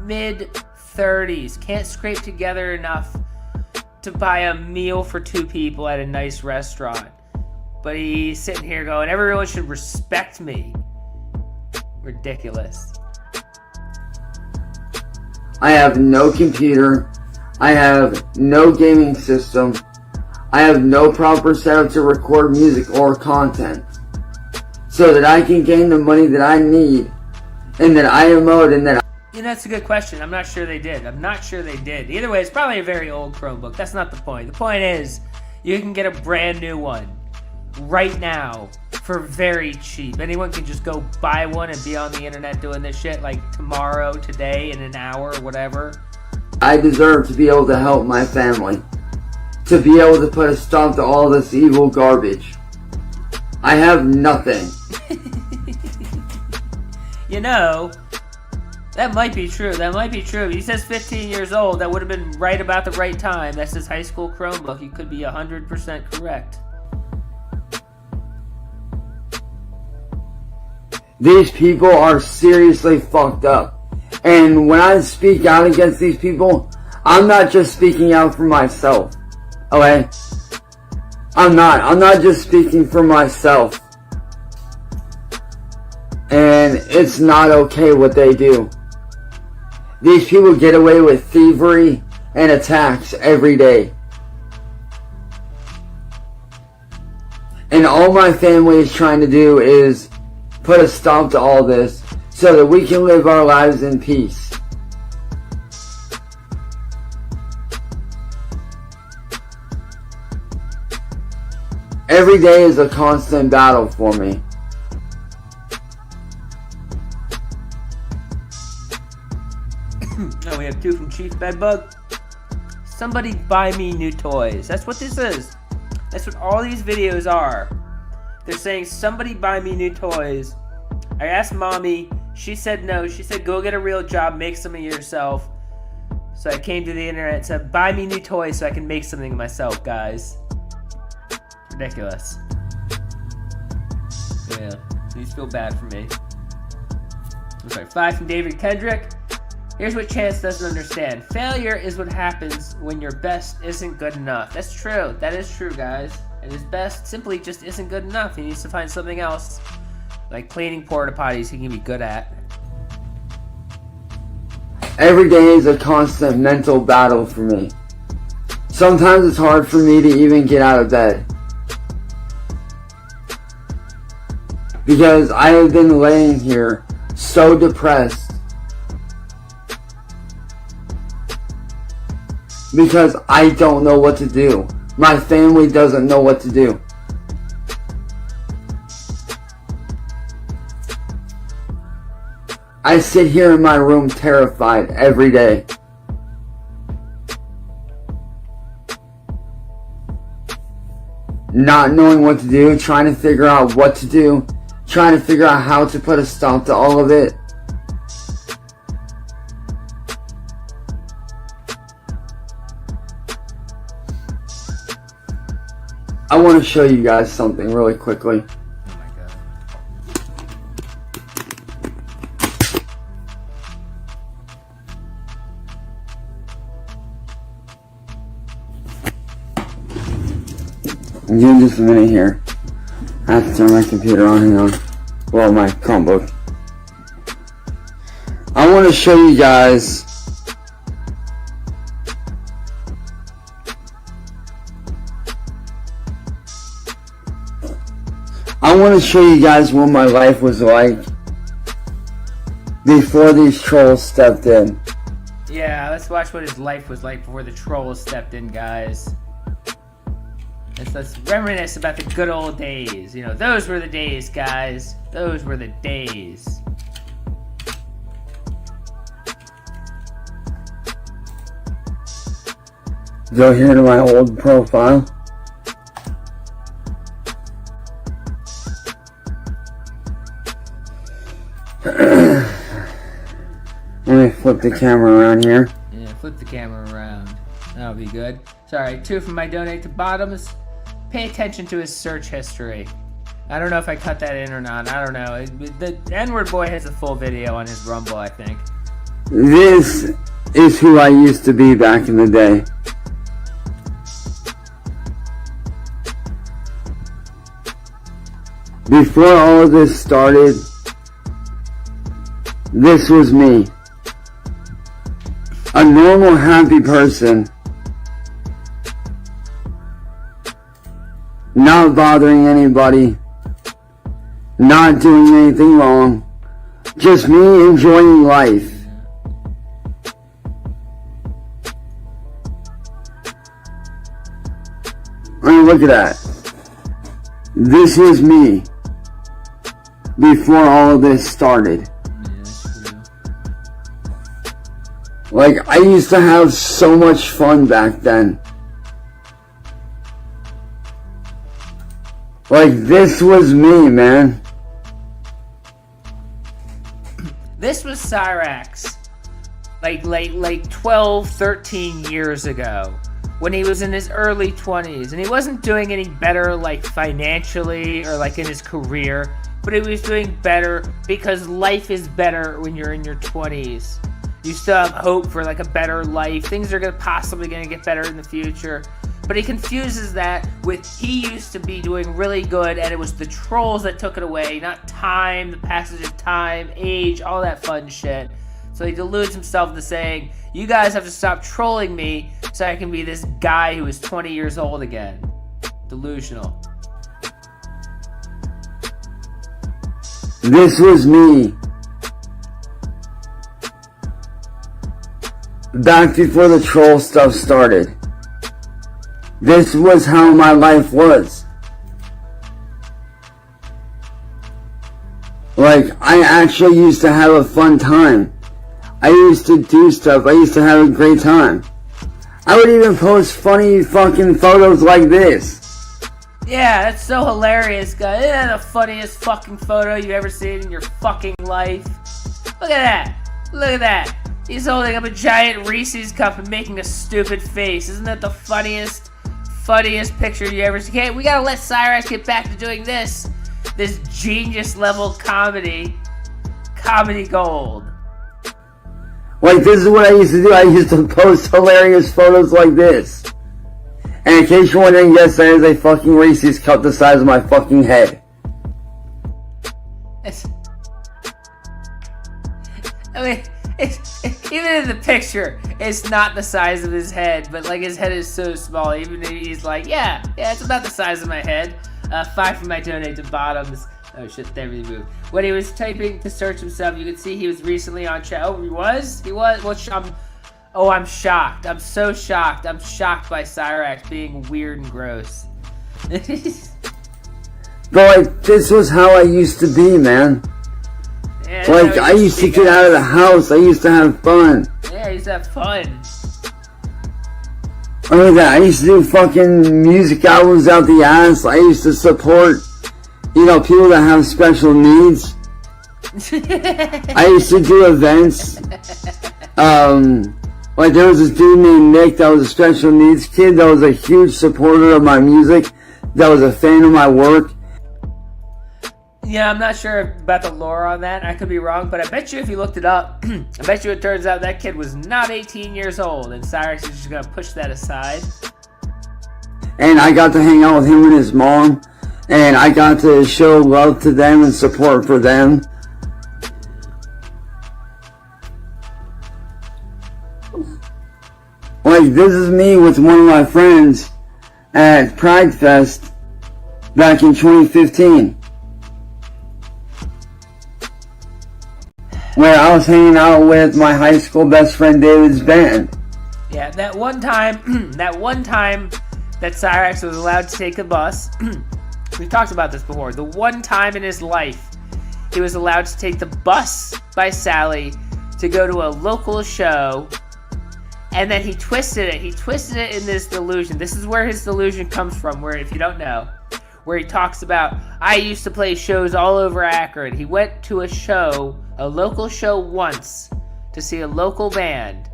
Mid-30s. Can't scrape together enough to buy a meal for 2 people at a nice restaurant. But he's sitting here going, everyone should respect me. Ridiculous. I have no computer. I have no gaming system. I have no proper setup to record music or content. So that I can gain the money that I need. And that I emote and that That's a good question. I'm not sure they did. Either way, it's probably a very old Chromebook. That's not the point. The point is, you can get a brand new one right now for very cheap. Anyone can just go buy one and be on the internet doing this shit like tomorrow, today, in an hour, or whatever. I deserve to be able to help my family. To be able to put a stop to all this evil garbage. I have nothing. That might be true. He says 15 years old. That would have been right about the right time. That's his high school Chromebook. You could be 100% correct. These people are seriously fucked up. And when I speak out against these people, I'm not just speaking out for myself. Okay? I'm not just speaking for myself. And it's not okay what they do. These people get away with thievery and attacks every day. And all my family is trying to do is put a stop to all this so that we can live our lives in peace. Every day is a constant battle for me. Oh, we have 2 from Chief Bedbug. Somebody buy me new toys. That's what this is. That's what all these videos are. They're saying, somebody buy me new toys. I asked mommy. She said no. She said, go get a real job. Make something yourself. So I came to the internet and said, buy me new toys so I can make something myself, guys. Ridiculous. Yeah. Please feel bad for me. I'm sorry. 5 from David Kendrick. Here's what Chance doesn't understand. Failure is what happens when your best isn't good enough. That's true. That is true, guys. And his best simply just isn't good enough. He needs to find something else, like cleaning porta potties, he can be good at. Every day is a constant mental battle for me. Sometimes it's hard for me to even get out of bed. Because I have been laying here so depressed. Because I don't know what to do. My family doesn't know what to do. I sit here in my room terrified every day. not knowing what to do, trying to figure out what to do, trying to figure out how to put a stop to all of it. I want to show you guys something really quickly. Oh my god. Give me just a minute here. I have to turn my computer on, hang on. Well, my Chromebook. I want to show you guys what my life was like before these trolls stepped in. Yeah, let's watch what his life was like before the trolls stepped in, guys. Let's reminisce about the good old days. You know, those were the days, guys. Those were the days. Go here to my old profile. Let me flip the camera around here. Yeah, flip the camera around. That'll be good. Sorry, 2 from my donate to Bottoms. Pay attention to his search history. I don't know if I cut that in or not. I don't know. The N-word boy has a full video on his Rumble, I think. This is who I used to be back in the day. Before all of this started, this was me. A normal, happy person. Not bothering anybody. Not doing anything wrong. Just me enjoying life. I mean, look at that. This is me. Before all of this started. Like, I used to have so much fun back then. Like, this was me, man. This was Cyrax. Like 12, 13 years ago. When he was in his early 20s. And he wasn't doing any better, like, financially or, like, in his career. But he was doing better because life is better when you're in your 20s. You still have hope for, like, a better life. Things are possibly going to get better in the future. But he confuses that with he used to be doing really good, and it was the trolls that took it away, not time, the passage of time, age, all that fun shit. So he deludes himself into saying, you guys have to stop trolling me so I can be this guy who is 20 years old again. Delusional. This was me. Back before the troll stuff started. This was how my life was. Like, I actually used to have a fun time. I used to do stuff. I used to have a great time. I would even post funny fucking photos like this. Yeah, that's so hilarious, guys. Yeah, the funniest fucking photo you've ever seen in your fucking life. Look at that. Look at that. He's holding up a giant Reese's cup and making a stupid face. Isn't that the funniest picture you ever seen? Okay, we gotta let Cyrax get back to doing this genius level comedy gold. Like, this is what I used to do. I used to post hilarious photos like this. And in case you're wondering, yes, there is a fucking Reese's cup the size of my fucking head. Even in the picture, it's not the size of his head, but like his head is so small. Even if he's like, yeah, it's about the size of my head. 5 from my donate to Bottoms. Oh shit, there we move. When he was typing to search himself, you could see he was recently on chat. Oh, he was? Well, I'm shocked. I'm so shocked. I'm shocked by Cyrax being weird and gross. But like, this was how I used to be, man. Yeah, like, I used to get out of the house. I used to have fun. Yeah, I used to have fun. Look at that. I used to do fucking music albums out the ass. I used to support, people that have special needs. I used to do events. Like there was this dude named Nick that was a special needs kid that was a huge supporter of my music, that was a fan of my work. Yeah, I'm not sure about the lore on that. I could be wrong, but I bet you if you looked it up, I bet you it turns out that kid was not 18 years old, and Cyrax is just going to push that aside. And I got to hang out with him and his mom, and I got to show love to them and support for them. Like, this is me with one of my friends at Pride Fest back in 2015. Where I was hanging out with my high school best friend David's band. Yeah, that one time that Cyrax was allowed to take the bus, we've talked about this before, the one time in his life he was allowed to take the bus by Sally to go to a local show, and then he twisted it in this delusion. This is where his delusion comes from, where, if you don't know, where he talks about, I used to play shows all over Akron. He went to a local show once to see a local band,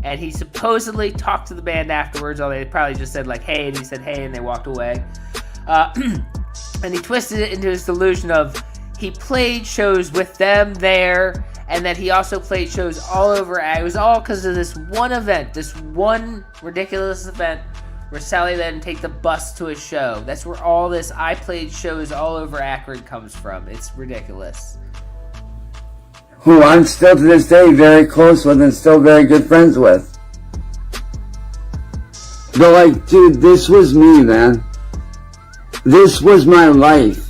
and he supposedly talked to the band afterwards, or they probably just said like, hey, and he said hey, and they walked away. And he twisted it into his delusion of he played shows with them there, and then he also played shows all over. It was all because of this one event, this one ridiculous event where Sally then take the bus to a show. That's where all this I played shows all over Akron comes from. It's ridiculous. Who I'm still to this day very close with and still very good friends with. But like, dude, this was me, man. This was my life.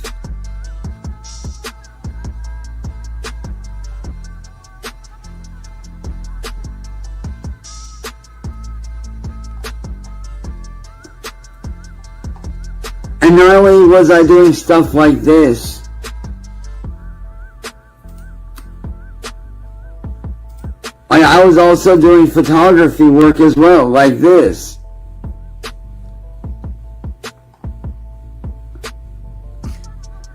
And not only was I doing stuff like this, I was also doing photography work as well, like this.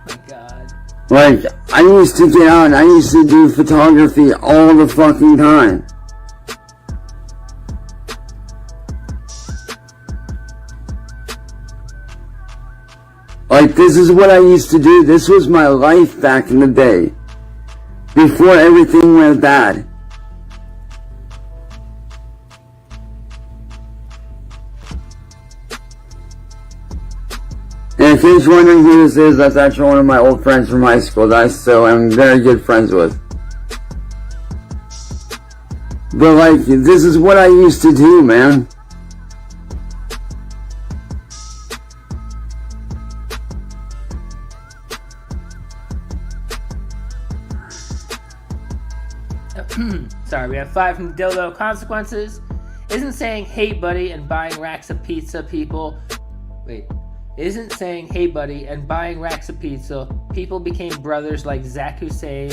My God. Like, I used to get out and I used to do photography all the fucking time. Like, this is what I used to do. This was my life back in the day. Before everything went bad. And if you're wondering who this is, that's actually one of my old friends from high school that I still am very good friends with. But like, this is what I used to do, man. Sorry, we have 5 from Dildo Consequences. Isn't saying hey buddy and buying racks of pizza people. Wait. Isn't saying hey buddy and buying racks of pizza. People became brothers like Zach Hussein.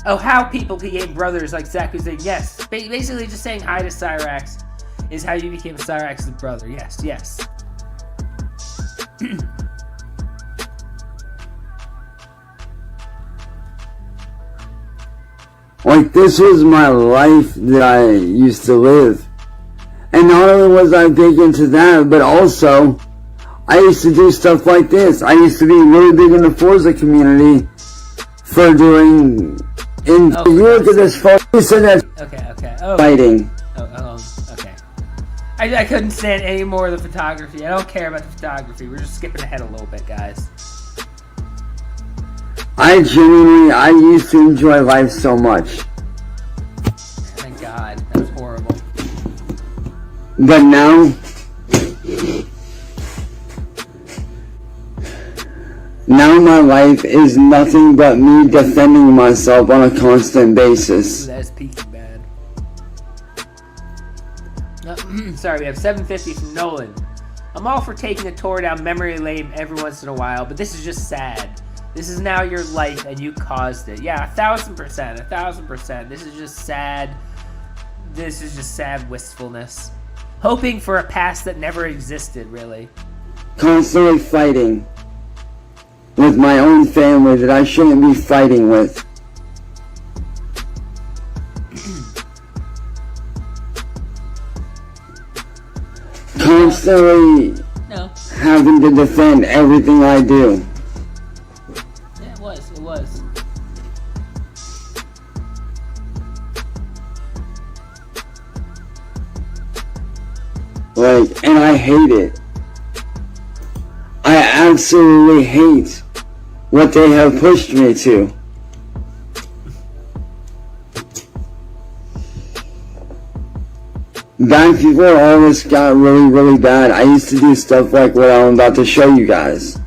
Oh, how people became brothers like Zach Hussein. Yes. Basically just saying hi to Cyrax is how you became Cyrax's brother. Yes, yes. Like, this was my life that I used to live. And not only was I big into that, but also, I used to do stuff like this. I used to be really big in the Forza community for doing... you look at this photo, you said that... Okay. Fighting. Okay. I couldn't stand any more of the photography. I don't care about the photography. We're just skipping ahead a little bit, guys. I used to enjoy life so much. Thank God. That was horrible. But now my life is nothing but me defending myself on a constant basis. Ooh, that's peaking bad. Sorry, we have 750 from Nolan. I'm all for taking a tour down memory lane every once in a while, but this is just sad. This is now your life and you caused it. Yeah, 1,000%. This is just sad. This is just sad wistfulness. hoping for a past that never existed, really. Constantly fighting with my own family that I shouldn't be fighting with. Constantly having to defend everything I do. Yeah, it was. Like, and I hate it. I absolutely hate what they have pushed me to. Back before all this got really, really bad, I used to do stuff like what I'm about to show you guys.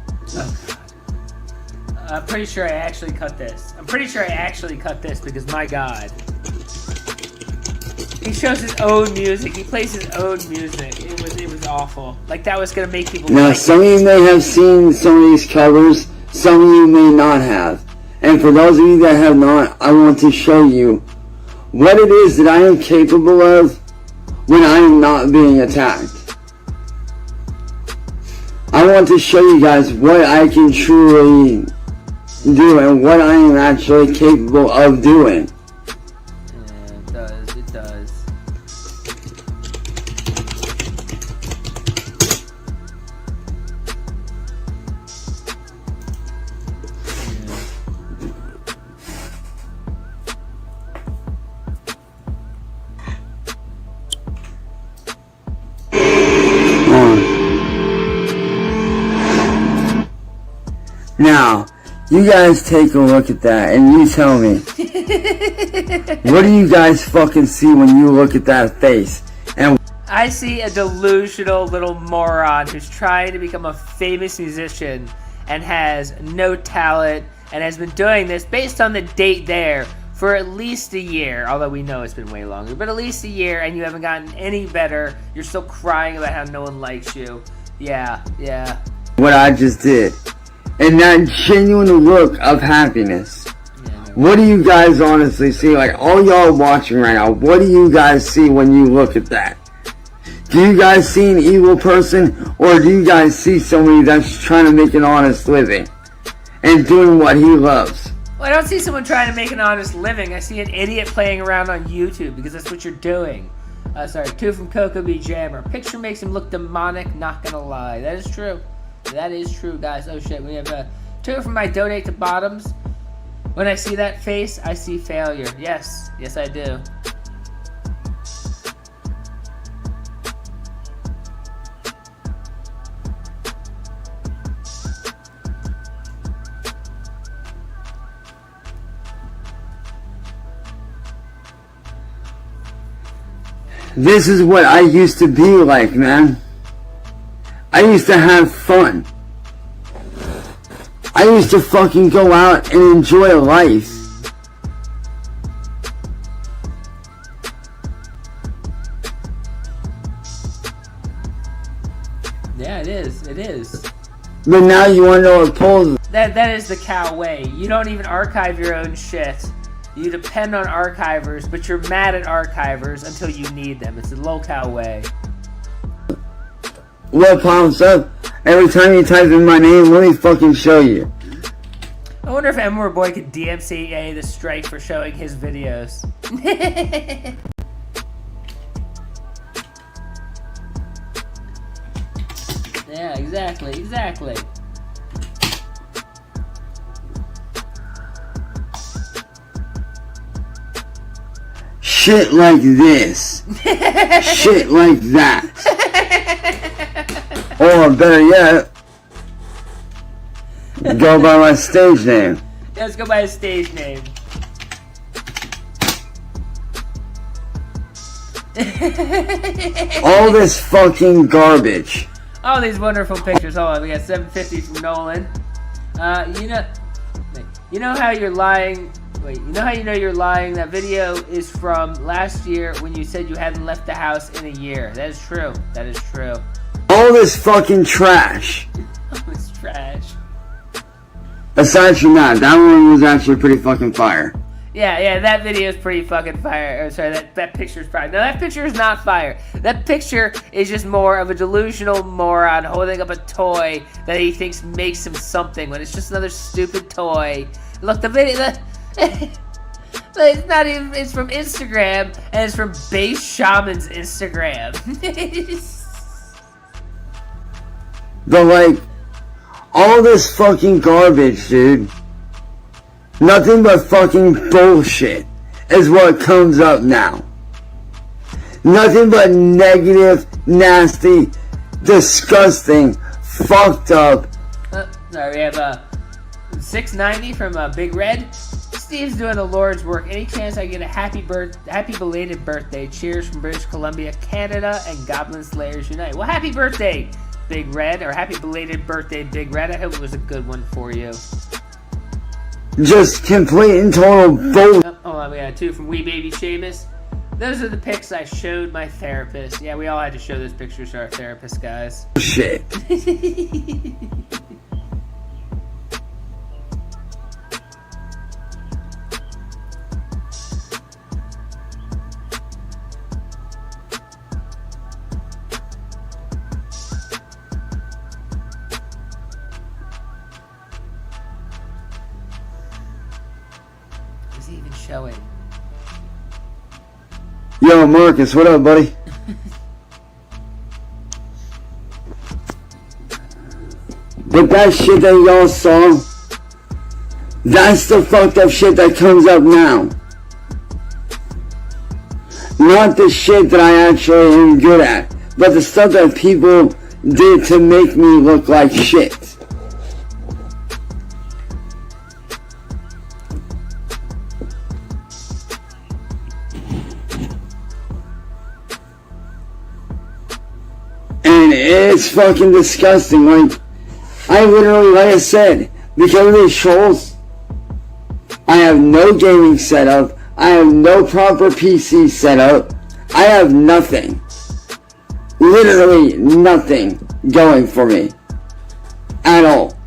I'm pretty sure I actually cut this. Because, my God. He shows his own music. He plays his own music. It was awful. Like, that was gonna make people Now, like some of you may have seen some of these covers. Some of you may not have. And for those of you that have not, I want to show you what it is that I am capable of when I am not being attacked. I want to show you guys what I can truly do and what I am actually capable of doing. Yeah, it does. Now, you guys take a look at that and you tell me, what do you guys fucking see when you look at that face? And I see a delusional little moron who's trying to become a famous musician and has no talent and has been doing this based on the date there for at least a year, although we know it's been way longer, but at least a year, and you haven't gotten any better. You're still crying about how no one likes you. Yeah. what I just did. And that genuine look of happiness. What do you guys honestly see? Like, all y'all watching right now, what do you guys see when you look at that? Do you guys see an evil person, or do you guys see somebody that's trying to make an honest living and doing what he loves? Well, I don't see someone trying to make an honest living. I see an idiot playing around on YouTube, because that's what you're doing. Sorry, 2 from Coco B. Jammer. Picture makes him look demonic, not gonna lie. That is true. That is true, guys. Oh shit, we have 2 from my Donate to Bottoms. When I see that face, I see failure. Yes, I do. This is what I used to be like, man. I used to have fun. I used to fucking go out and enjoy life. Yeah, it is. But now you want to know what pulls. That is the cow way. You don't even archive your own shit. You depend on archivers, but you're mad at archivers until you need them. It's the low-cow way. What pops up every time you type in my name? Let me fucking show you. I wonder if Emor Boy could DMCA the strike for showing his videos. Yeah, exactly. Shit like this. Shit like that. Or better yet, go by my stage name. Let's go by his stage name. All this fucking garbage. All these wonderful pictures. Hold on, we got 750 from Nolan. You know how you're lying. Wait, you know how you know you're lying? That video is from last year when you said you hadn't left the house in a year. That is true. All this fucking trash. It's trash. Aside from that one was actually pretty fucking fire. Yeah, that video is pretty fucking fire. Oh, sorry, that picture is fire. No, that picture is not fire. That picture is just more of a delusional moron holding up a toy that he thinks makes him something when it's just another stupid toy. Look, the video, it's not even, it's from Instagram, and it's from Base Shaman's Instagram. But like, all this fucking garbage, dude. Nothing but fucking bullshit is what comes up now. Nothing but negative, nasty, disgusting, fucked up. Sorry, we have 690 from Big Red. Steve's doing the Lord's work. Any chance I get a happy belated birthday? Cheers from British Columbia, Canada, and Goblin Slayers Unite. Well, happy birthday, Big Red, or happy belated birthday, Big Red. I hope it was a good one for you. Just complete and total bull. Oh, hold on, we got 2 from Wee Baby Seamus. Those are the pics I showed my therapist. Yeah, we all had to show those pictures to our therapist, guys. Shit. Even showing. Yo, Marcus, what up, buddy? But that shit that y'all saw, that's the fucked up shit that comes up now. Not the shit that I actually am good at, but the stuff that people did to make me look like shit. And it's fucking disgusting. Like, I literally, like I said, because of these trolls, I have no gaming setup. I have no proper PC setup. I have nothing. Literally nothing going for me. At all.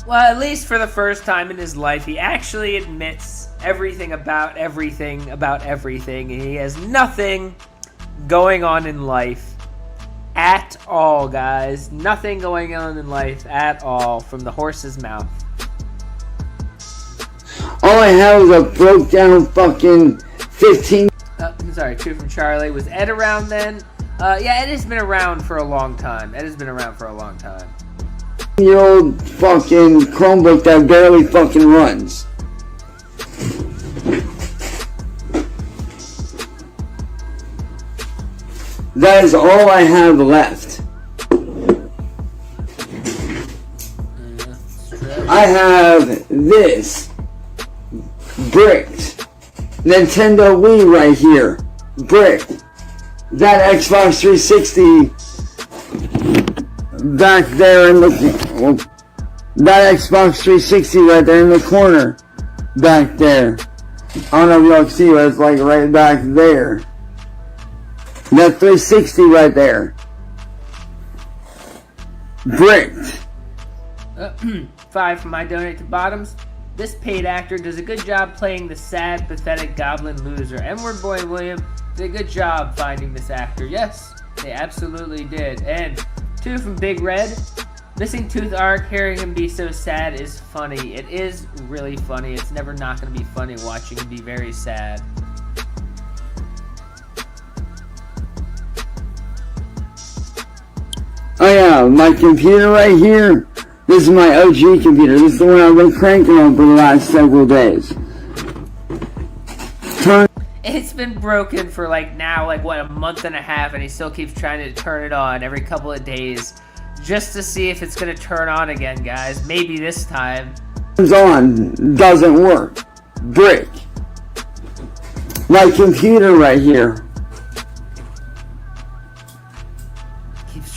Well, at least for the first time in his life, he actually admits everything about everything about everything. And he has nothing going on in life at all, guys. Nothing going on in life at all from the horse's mouth. All I have is a broke down fucking 15. Sorry, 2 from Charlie. Was Ed around then? Yeah, Ed has been around for a long time. Ed has been around for a long time. Year old fucking Chromebook that barely fucking runs. That is all I have left. I have this bricked Nintendo Wii right here, bricked. That Xbox 360 back there in the, that Xbox 360 right there in the corner, back there. I don't know if y'all can see, but it's like right back there. That 360 right there. Bricked. 5 from I Donate to Bottoms. This paid actor does a good job playing the sad, pathetic goblin loser. M-word boy William did a good job finding this actor. Yes, they absolutely did. And 2 from Big Red. Missing tooth arc, hearing him be so sad is funny. It is really funny. It's never not going to be funny watching him be very sad. Oh yeah, my computer right here. This is my OG computer. This is the one I've been cranking on for the last several days. It's been broken for a month and a half, and he still keeps trying to turn it on every couple of days just to see if it's going to turn on again, guys. Maybe this time. Turns on, doesn't work. Brick. My computer right here.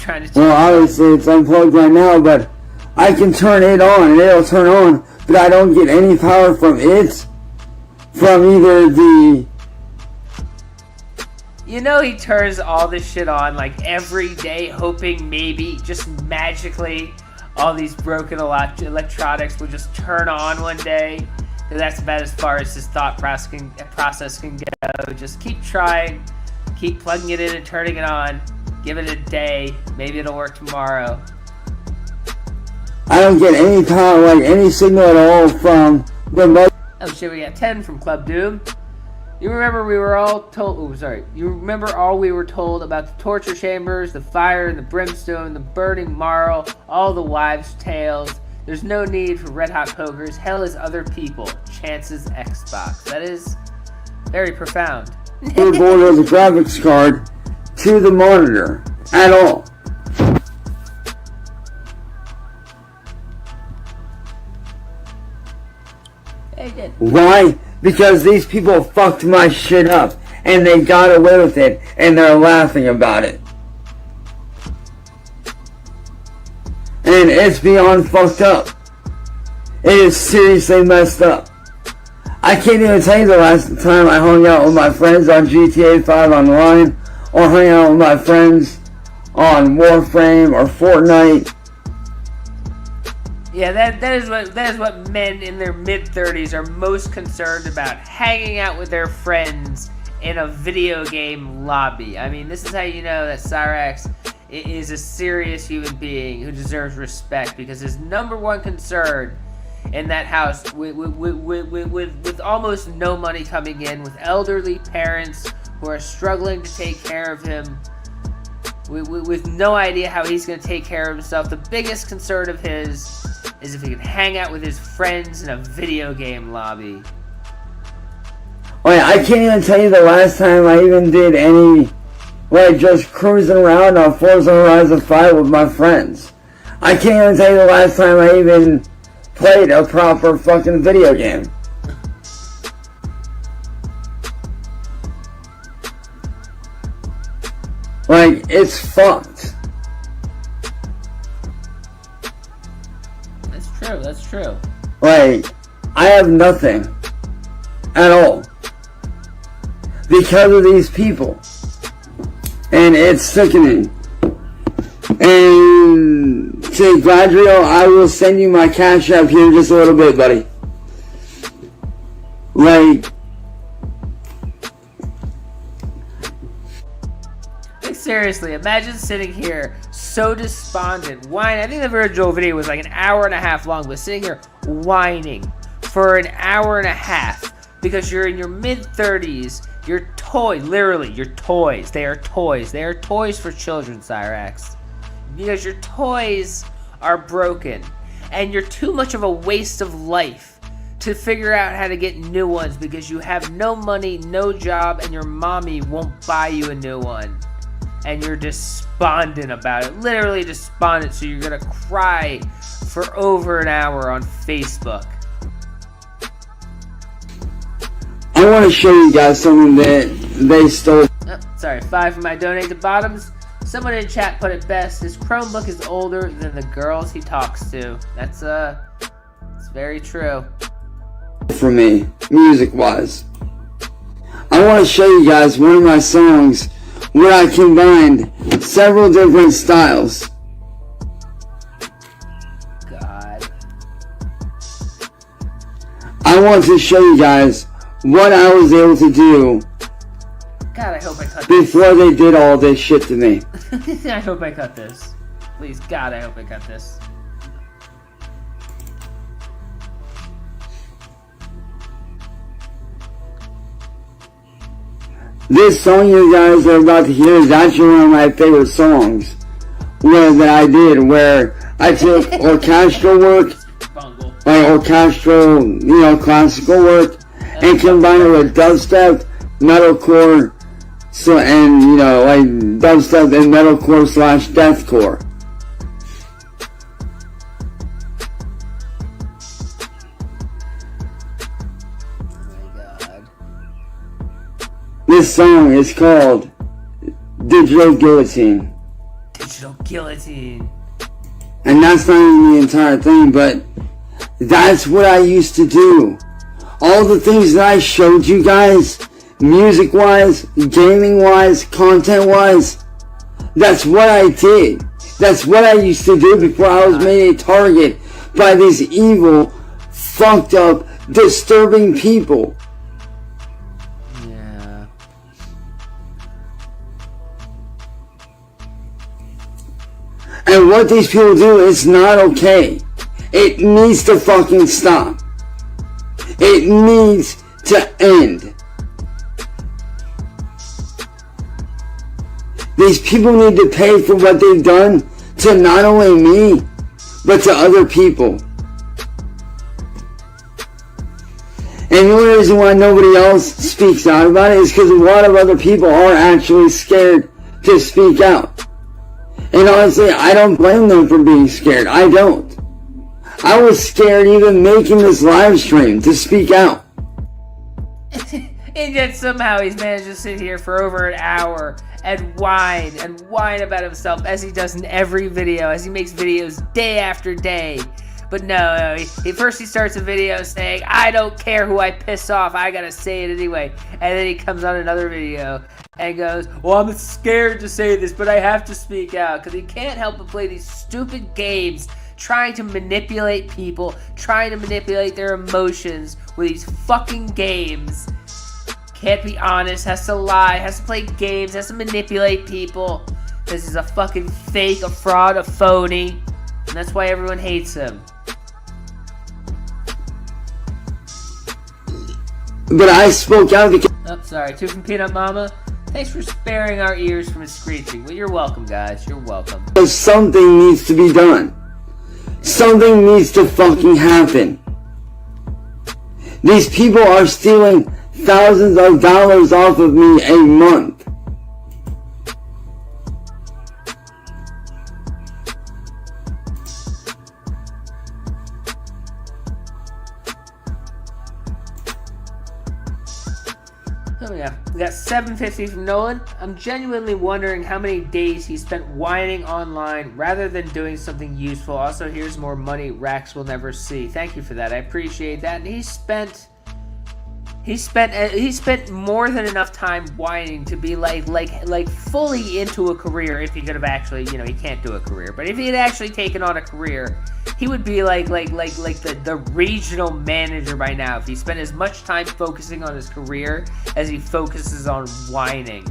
Trying to well, obviously it's unplugged right now, but I can turn it on and it'll turn on, but I don't get any power from it, from either the... You know he turns all this shit on like every day, hoping maybe, just magically, all these broken electronics will just turn on one day. That's about as far as his thought process can go. Just keep trying, keep plugging it in and turning it on. Give it a day. Maybe it'll work tomorrow. I don't get any power, like any signal at all from the. Oh shit, we got 10 from Club Doom. You remember we were all told. Oh, sorry. You remember all we were told about the torture chambers, the fire and the brimstone, the burning marl, all the wives' tales. There's no need for red hot pokers. Hell is other people. Chances Xbox. That is very profound. Board of the graphics card to the monitor at all. They did. Why? Because these people fucked my shit up and they got away with it and they're laughing about it. And it's beyond fucked up. It is seriously messed up. I can't even tell you the last time I hung out with my friends on GTA 5 online, or hung out with my friends on Warframe or Fortnite. Yeah, that is what men in their mid-30s are most concerned about, hanging out with their friends in a video game lobby. I mean, this is how you know that Cyrax is a serious human being who deserves respect, because his number one concern in that house, with almost no money coming in, with elderly parents who are struggling to take care of him, with no idea how he's going to take care of himself, the biggest concern of his is if he can hang out with his friends in a video game lobby. Wait, I can't even tell you the last time I even did any, like, just cruising around on Forza Horizon 5 with my friends. I can't even tell you the last time I even played a proper fucking video game. Like, it's fucked. That's true. Like, I have nothing at all because of these people, and it's sickening. And to Gadriel, I will send you my Cash App here in just a little bit, buddy. Like seriously, imagine sitting here so despondent, whining. I think the original video was like an hour and a half long, but sitting here whining for an hour and a half because you're in your mid-30s. Your toys, literally, your toys. They are toys. They are toys for children, Cyrax. Because your toys are broken, and you're too much of a waste of life to figure out how to get new ones because you have no money, no job, and your mommy won't buy you a new one. And you're despondent about it. Literally despondent, so you're gonna cry for over an hour on Facebook. I want to show you guys something that they stole. Oh, sorry, 5 from my donate to bottoms. Someone in chat put it best. His Chromebook is older than the girls he talks to. That's it's very true. For me, music-wise, I want to show you guys one of my songs where I combined several different styles. God. I want to show you guys what I was able to do God, I hope I cut this. before they did all this shit to me. I hope I cut this. Please, God, I hope I cut this. This song you guys are about to hear is actually one of my favorite songs that I did, where I took orchestral work, Bungle. like orchestral, classical work, and combined it with dubstep, metalcore, like dubstep and metalcore / deathcore. This song is called Digital Guillotine. Digital Guillotine. And that's not even the entire thing, but that's what I used to do. All the things that I showed you guys, music-wise, gaming-wise, content-wise, that's what I did. That's what I used to do before I was made a target by these evil, fucked up, disturbing people. Yeah. And what these people do is not okay. It needs to fucking stop. It needs to end. These people need to pay for what they've done to not only me, but to other people. And the only reason why nobody else speaks out about it is because a lot of other people are actually scared to speak out. And honestly, I don't blame them for being scared. I don't. I was scared even making this live stream to speak out. And yet somehow he's managed to sit here for over an hour and whine about himself as he does in every video, as he makes videos day after day. But no, first he starts a video saying, I don't care who I piss off, I gotta say it anyway. And then he comes on another video and goes, well, I'm scared to say this, but I have to speak out. Because he can't help but play these stupid games, trying to manipulate people, trying to manipulate their emotions with these fucking games. Can't be honest, has to lie, has to play games, has to manipulate people. This is a fucking fake, a fraud, a phony. And that's why everyone hates him. But I spoke out because... Oh, sorry. Two from Peanut Mama. Thanks for sparing our ears from his screeching. Well, you're welcome, guys. You're welcome. Something needs to be done. Something needs to fucking happen. These people are stealing thousands of dollars off of me a month. Oh yeah, we got 750 from Nolan. I'm genuinely wondering how many days he spent whining online rather than doing something useful. Also, here's more money Rax will never see. Thank you for that. I appreciate that. And he spent more than enough time whining to be like fully into a career. If he could have actually, he can't do a career, but if he had actually taken on a career, he would be like the regional manager by now. If he spent as much time focusing on his career as he focuses on whining.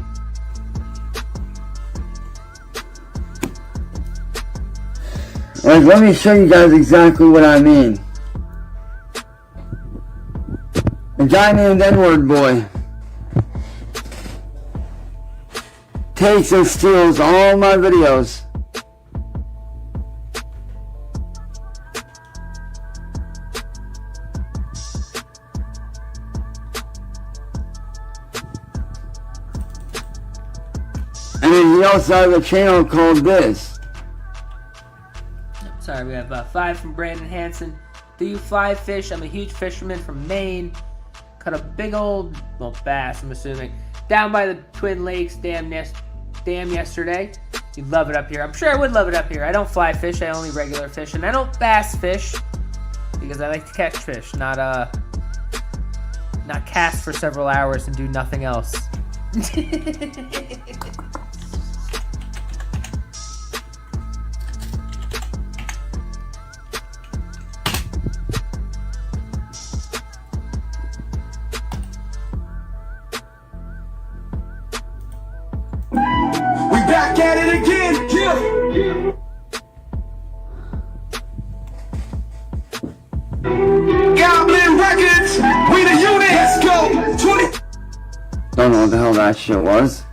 Like, let me show you guys exactly what I mean. A guy named N-Word Boy takes and steals all my videos. And then he also has a channel called this. Sorry, we have 5 from Brandon Hansen. Do you fly fish? I'm a huge fisherman from Maine. Caught a big old, bass, I'm assuming, down by the Twin Lakes dam yesterday. You'd love it up here. I'm sure I would love it up here. I don't fly fish, I only regular fish, and I don't bass fish because I like to catch fish, not cast for several hours and do nothing else. Back at it again, yeah. Goblin Records, we the unit. Let's go. 20. Don't know what the hell that shit was.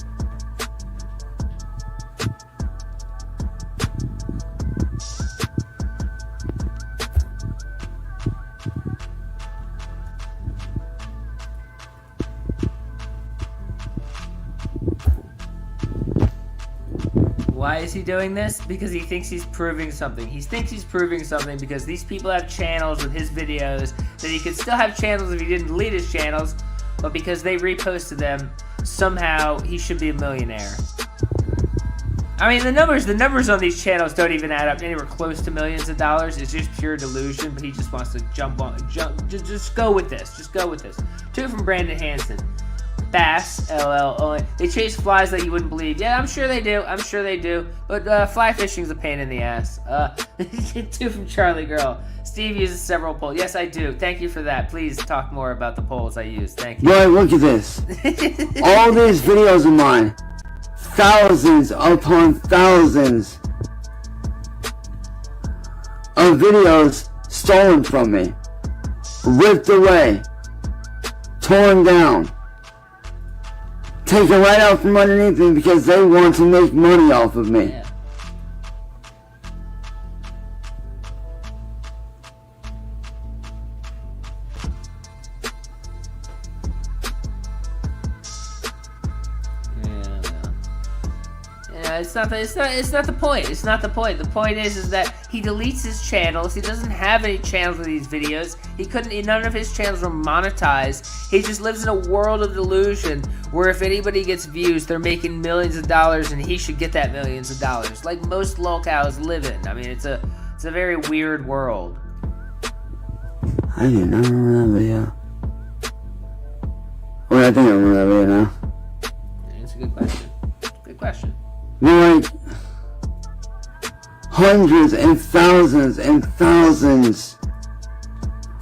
Why is he doing this? Because he thinks he's proving something. He thinks he's proving something because these people have channels with his videos that he could still have channels if he didn't delete his channels, but because they reposted them, somehow he should be a millionaire. I mean, the numbers on these channels don't even add up anywhere close to millions of dollars. It's just pure delusion, but he just wants to just go with this. Just go with this. 2 from Brandon Hansen. bass, LL. They chase flies that you wouldn't believe. Yeah, I'm sure they do. I'm sure they do. But fly fishing's a pain in the ass. 2 from Charlie Girl. Steve uses several poles. Yes, I do. Thank you for that. Please talk more about the poles I use. Thank you. Boy, look at this. All these videos of mine. Thousands upon thousands of videos stolen from me. Ripped away. Torn down. Taken right out from underneath me because they want to make money off of me. Yeah. It's not the point. It's not the point. The point is that he deletes his channels. He doesn't have any channels with these videos. None of his channels are monetized. He just lives in a world of delusion where if anybody gets views, they're making millions of dollars and he should get that millions of dollars. Like most locals live in. I mean, it's a very weird world. I do not remember that video. Well, I think I remember that video now. It's a good question. Good question. Like hundreds and thousands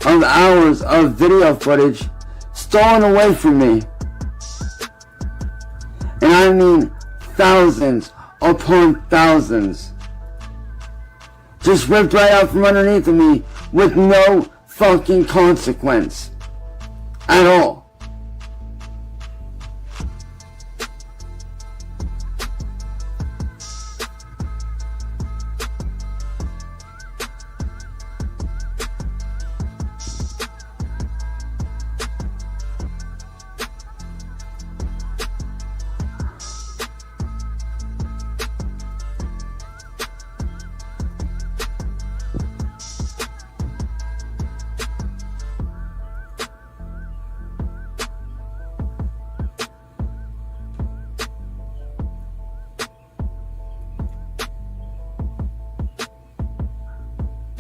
of hours of video footage stolen away from me. And I mean thousands upon thousands. Just ripped right out from underneath of me with no fucking consequence at all.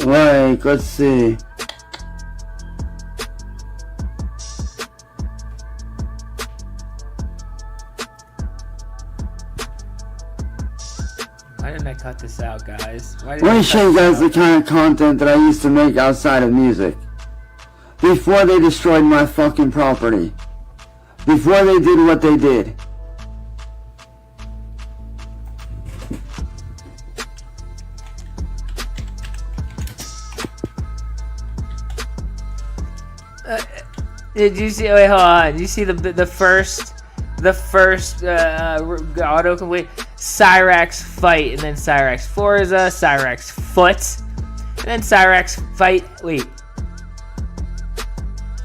Like, let's see. Why didn't I cut this out, guys? Let me show you guys the kind of content that I used to make outside of music. Before they destroyed my fucking property. Before they did what they did. Did you see? Wait, hold on. Did you see the first autocomplete Cyraxx fight, and then Cyraxx Forza, Cyraxx Foot, and then Cyraxx fight. Wait.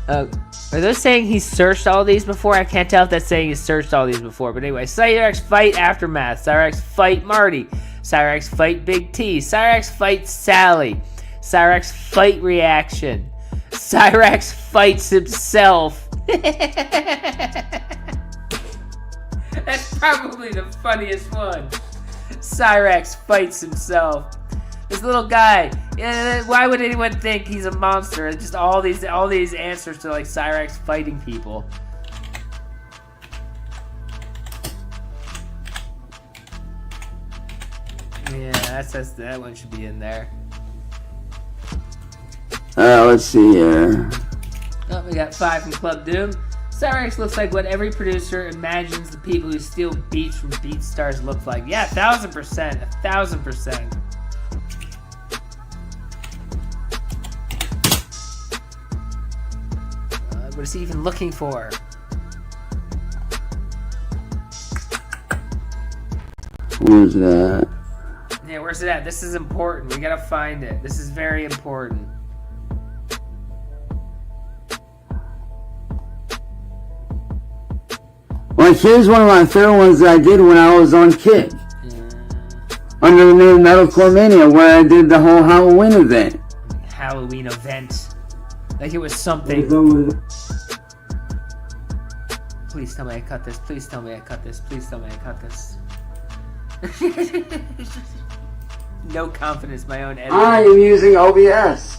Are those saying he searched all these before? I can't tell if that's saying he searched all these before. But anyway, Cyraxx fight Aftermath, Cyraxx fight Marty, Cyraxx fight Big T, Cyraxx fight Sally, Cyraxx fight Reaction. Cyraxx fights himself. That's probably the funniest one. Cyraxx fights himself. This little guy. Why would anyone think he's a monster? It's just all these answers to like Cyraxx fighting people. Yeah, that one should be in there. Let's see here. Oh, we got 5 from Club Doom. Cyraxx looks like what every producer imagines the people who steal beats from BeatStars look like. Yeah, 1,000%. 1,000%. What is he even looking for? Where's that? Yeah, where's it at? This is important. We gotta find it. This is very important. Like, here's one of my favorite ones that I did when I was on Kick. Under the name Metalcore Mania, where I did the whole Halloween event. Halloween event. Like it was something. Please tell me I cut this. Please tell me I cut this. Please tell me I cut this. No confidence in my own editing. I am using OBS.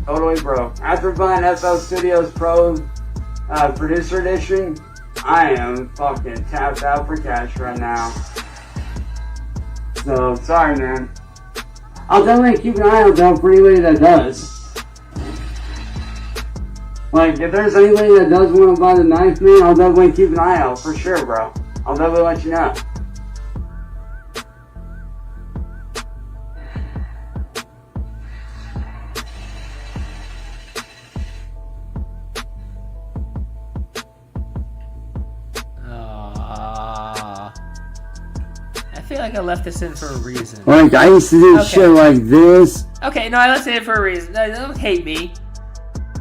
Totally broke. After buying FL Studios Pro Producer Edition, I am fucking tapped out for cash right now. So, sorry, man. I'll definitely keep an eye out though for anybody that does. Like, if there's anybody that does want to buy the knife, man, I'll definitely keep an eye out for sure, bro. I'll definitely let you know. I feel like I left this in for a reason. Like, I used to do shit like this. Okay, no, I left it in for a reason. Don't hate me.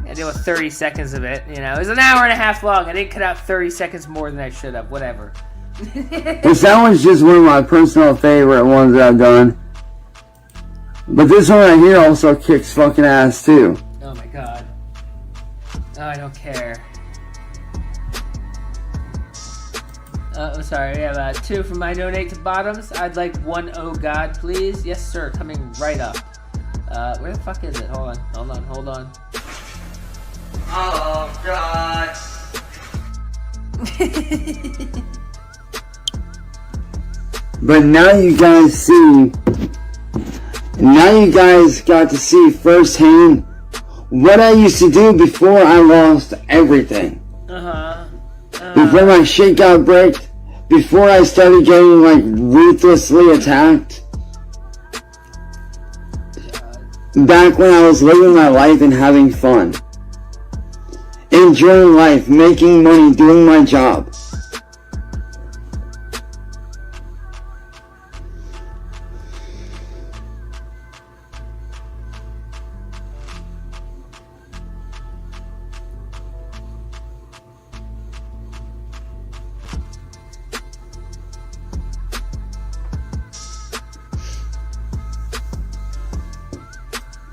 I did 30 seconds of it, you know. It was an hour and a half long. I didn't cut out 30 seconds more than I should have. Whatever. This that one's just one of my personal favorite ones that I've done. But this one right here also kicks fucking ass too. Oh my god. Oh, I don't care. Oh, sorry. We have 2 from my donate to bottoms. I'd like 1 oh god, please. Yes, sir. Coming right up. Where the fuck is it? Hold on. Oh god. But now you guys see. Now you guys got to see firsthand what I used to do before I lost everything. Before my shit got bricked, before I started getting like ruthlessly attacked. Back when I was living my life and having fun. Enjoying life, making money, doing my job.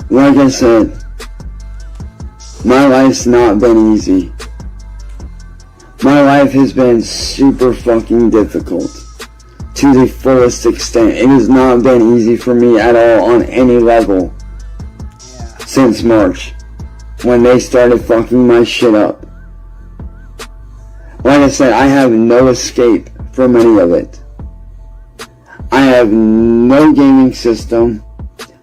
Like I said, my life's not been easy. My life has been super fucking difficult. To the fullest extent. It has not been easy for me at all on any level. Since March. When they started fucking my shit up. Like I said, I have no escape from any of it. I have no gaming system.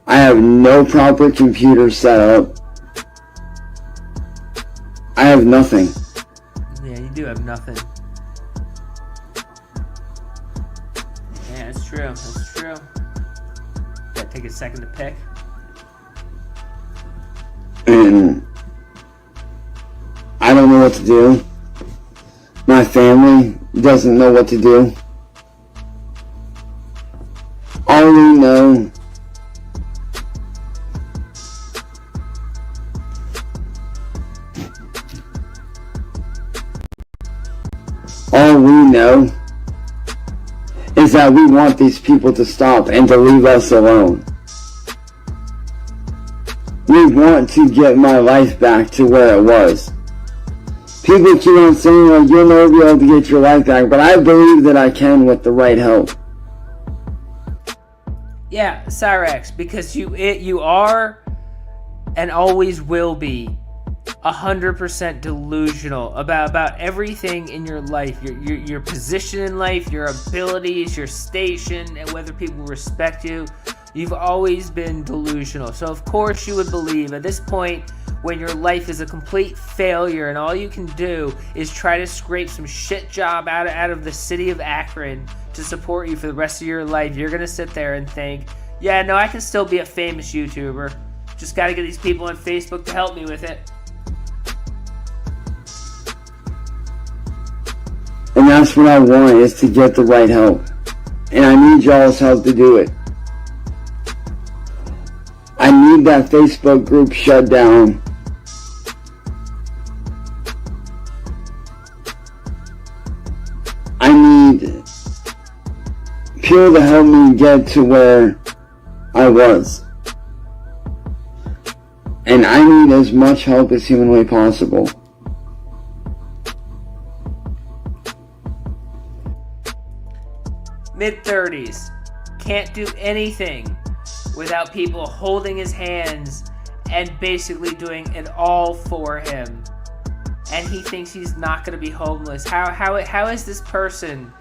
I have no proper computer set up. I have nothing. Yeah, you do have nothing. Yeah, it's true. That's true. Gotta take a second to pick. And I don't know what to do. My family doesn't know what to do. All we know is that we want these people to stop and to leave us alone. We want to get my life back to where it was. People keep on saying, like, you'll never be able to get your life back, but I believe that I can with the right help. Yeah, Cyraxx, because you are and always will be 100% delusional about everything in your life, your position in life, your abilities, your station, and whether people respect you. You've always been delusional. So of course you would believe at this point, when your life is a complete failure and all you can do is try to scrape some shit job out of the city of Akron to support you for the rest of your life, you're gonna sit there and think, yeah, no, I can still be a famous YouTuber. Just gotta get these people on Facebook to help me with it. And that's what I want, is to get the right help. And I need y'all's help to do it. I need that Facebook group shut down. I need people to help me get to where I was. And I need as much help as humanly possible. Mid-30s, can't do anything without people holding his hands and basically doing it all for him. And he thinks he's not going to be homeless. How is this person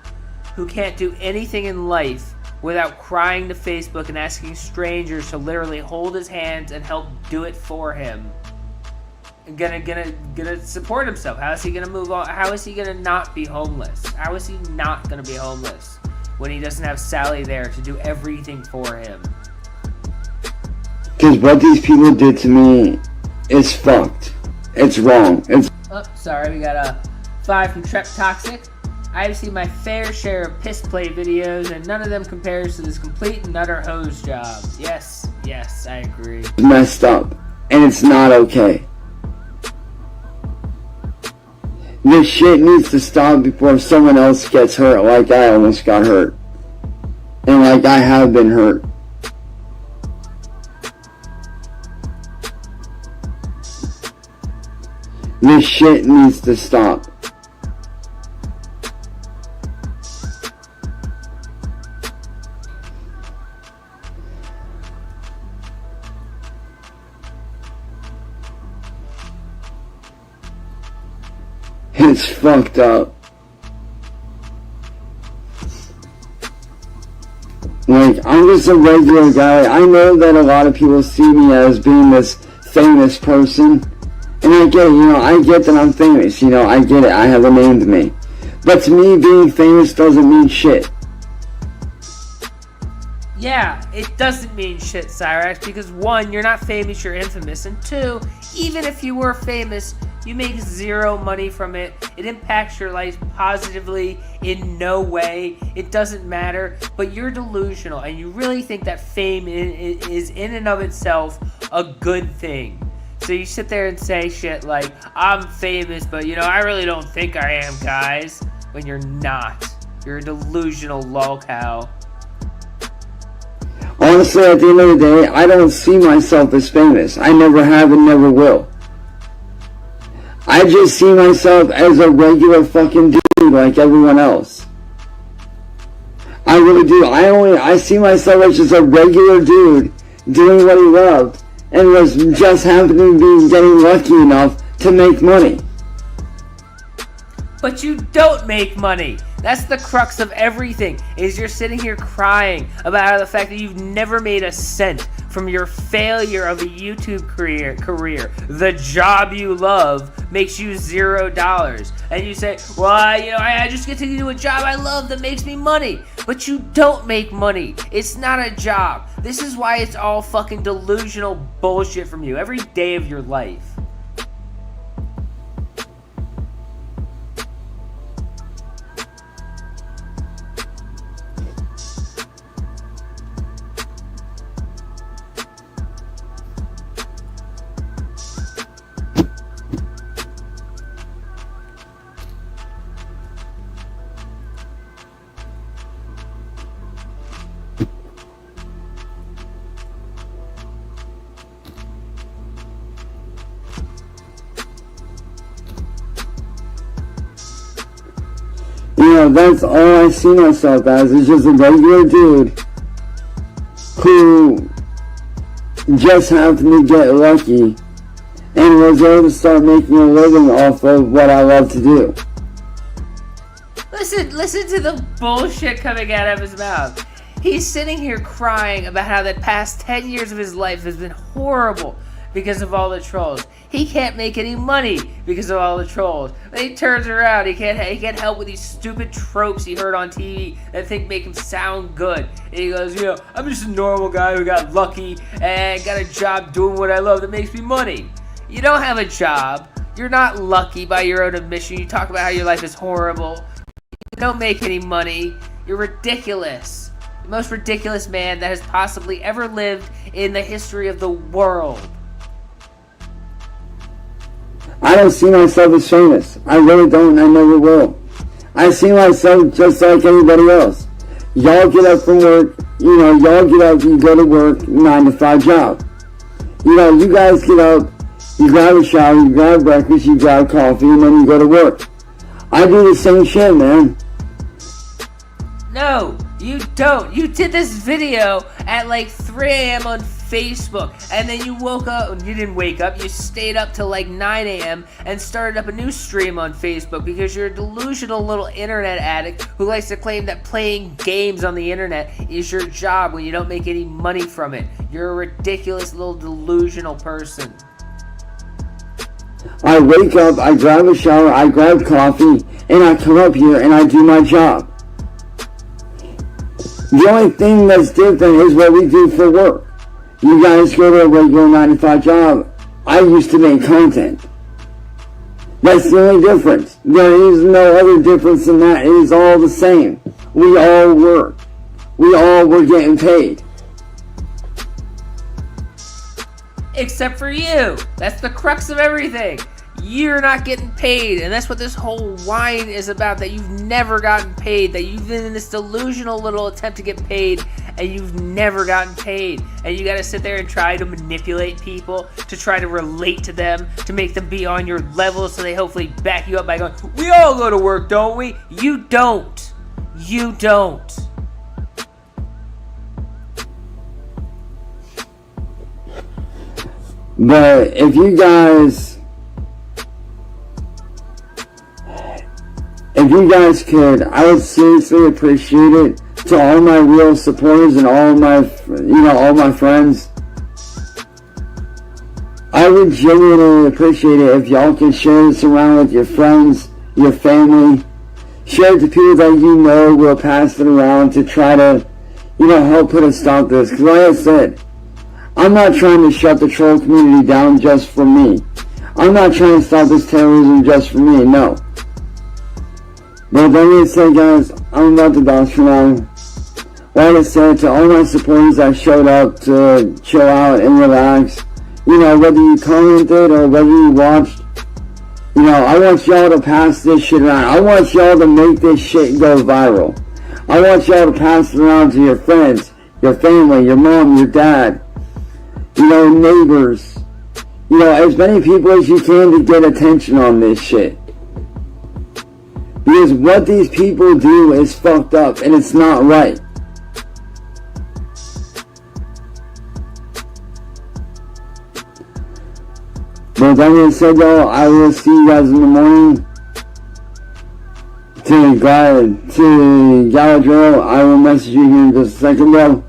who can't do anything in life without crying to Facebook and asking strangers to literally hold his hands and help do it for him, gonna support himself? How is he gonna move on? How is he gonna not be homeless? How is he not gonna be homeless when he doesn't have Sally there to do everything for him? Because what these people did to me is fucked. It's wrong. Oh, sorry, we got a 5 from Trep Toxic. I've seen my fair share of piss play videos, and none of them compares to this complete and utter hose job. Yes, I agree. Messed up, and it's not okay. This shit needs to stop before someone else gets hurt like I almost got hurt. And like I have been hurt. This shit needs to stop. It's fucked up. Like, I'm just a regular guy. I know that a lot of people see me as being this famous person. And I get it, I get that I'm famous, I get it, I have a name to me. But to me, being famous doesn't mean shit. Yeah, it doesn't mean shit, Cyrax, because 1, you're not famous, you're infamous, and 2, even if you were famous, you make zero money from it. It impacts your life positively in no way. It doesn't matter, but you're delusional, and you really think that fame is in and of itself a good thing. So you sit there and say shit like, I'm famous, but I really don't think I am, guys. When you're not. You're a delusional lolcow. Honestly, at the end of the day, I don't see myself as famous. I never have and never will. I just see myself as a regular fucking dude like everyone else. I really do. I see myself as just a regular dude doing what he loved. And was just happening to be getting lucky enough to make money. But you don't make money. That's the crux of everything, is you're sitting here crying about the fact that you've never made a cent from your failure of a YouTube career. The job you love makes you $0. And you say, well, I just get to do a job I love that makes me money. But you don't make money. It's not a job. This is why it's all fucking delusional bullshit from you every day of your life. That's all I see myself as, is just a regular dude who just happened to get lucky and was able to start making a living off of what I love to do. Listen to the bullshit coming out of his mouth. He's sitting here crying about how the past 10 years of his life has been horrible because of all the trolls. He can't make any money because of all the trolls. Then he turns around, he can't help with these stupid tropes he heard on TV that make him sound good. And he goes, I'm just a normal guy who got lucky and got a job doing what I love that makes me money. You don't have a job. You're not lucky by your own admission. You talk about how your life is horrible. You don't make any money. You're ridiculous. The most ridiculous man that has possibly ever lived in the history of the world. I don't see myself as famous. I really don't, and I never will. I see myself just like anybody else. Y'all get up from work, y'all get up, you go to work, 9 to 5 job. You guys get up, you grab a shower, you grab breakfast, you grab coffee, and then you go to work. I do the same shit, man. No, you don't. You did this video at like 3 a.m. on Facebook, and then you woke up, you didn't wake up, you stayed up till like 9 a.m. and started up a new stream on Facebook because you're a delusional little internet addict who likes to claim that playing games on the internet is your job when you don't make any money from it. You're a ridiculous little delusional person. I wake up, I grab a shower, I grab coffee, and I come up here and I do my job. The only thing that's different is what we do for work. You guys go to a regular 9-to-5 job. I used to make content. That's the only difference. There is no other difference than that. It is all the same. We all work. We all were getting paid. Except for you. That's the crux of everything. You're not getting paid, and that's what this whole whine is about, that you've never gotten paid, that you've been in this delusional little attempt to get paid, and you've never gotten paid. And you gotta sit there and try to manipulate people, to try to relate to them, to make them be on your level so they hopefully back you up by going, we all go to work, don't we? You don't. You don't. But if you guys could, I would seriously appreciate it, to all my real supporters and all my friends. I would genuinely appreciate it if y'all can share this around with your friends, your family. Share it to people that you know will pass it around to try to, help put a stop to this. Because like I said, I'm not trying to shut the troll community down just for me. I'm not trying to stop this terrorism just for me, no. But that being said, guys, I'm about to bounce for now. Like I said, to all my supporters that showed up to chill out and relax, whether you commented or whether you watched, I want y'all to pass this shit around. I want y'all to make this shit go viral. I want y'all to pass it around to your friends, your family, your mom, your dad, neighbors, as many people as you can to get attention on this shit. Because what these people do is fucked up and it's not right. But that being said, though, I will see you guys in the morning. To Galadriel, I will message you here in just a second, though.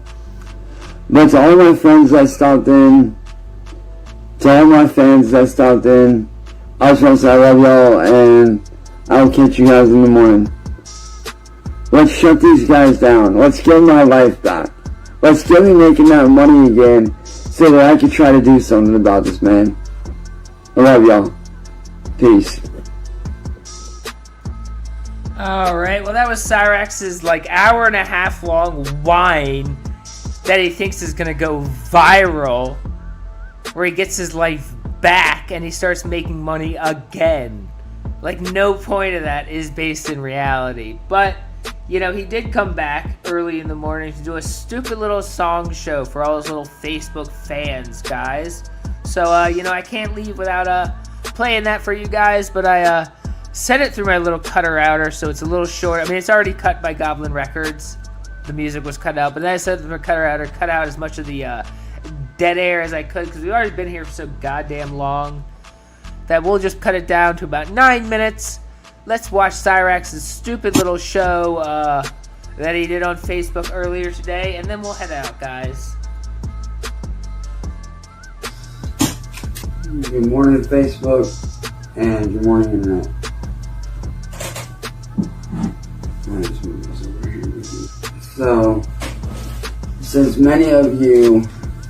But to all my friends that stopped in, to all my fans that stopped in, I just want to say I love y'all, and I'll catch you guys in the morning. Let's shut these guys down. Let's get my life back. Let's get me making that money again so that I can try to do something about this, man. I love y'all. Peace. Alright, well that was Cyraxx's hour and a half long whine that he thinks is gonna go viral, where he gets his life back and he starts making money again. No point of that is based in reality. But, he did come back early in the morning to do a stupid little song show for all his little Facebook fans, guys. So, I can't leave without playing that for you guys, but I sent it through my little cutter router, so it's a little short. I mean, it's already cut by Goblin Records. The music was cut out, but then I said to my cutter router, cut out as much of the dead air as I could, because we've already been here for so goddamn long that we'll just cut it down to about 9 minutes. Let's watch Cyraxx's stupid little show that he did on Facebook earlier today, and then we'll head out, guys. Good morning, Facebook, and good morning, Internet. So, since many of you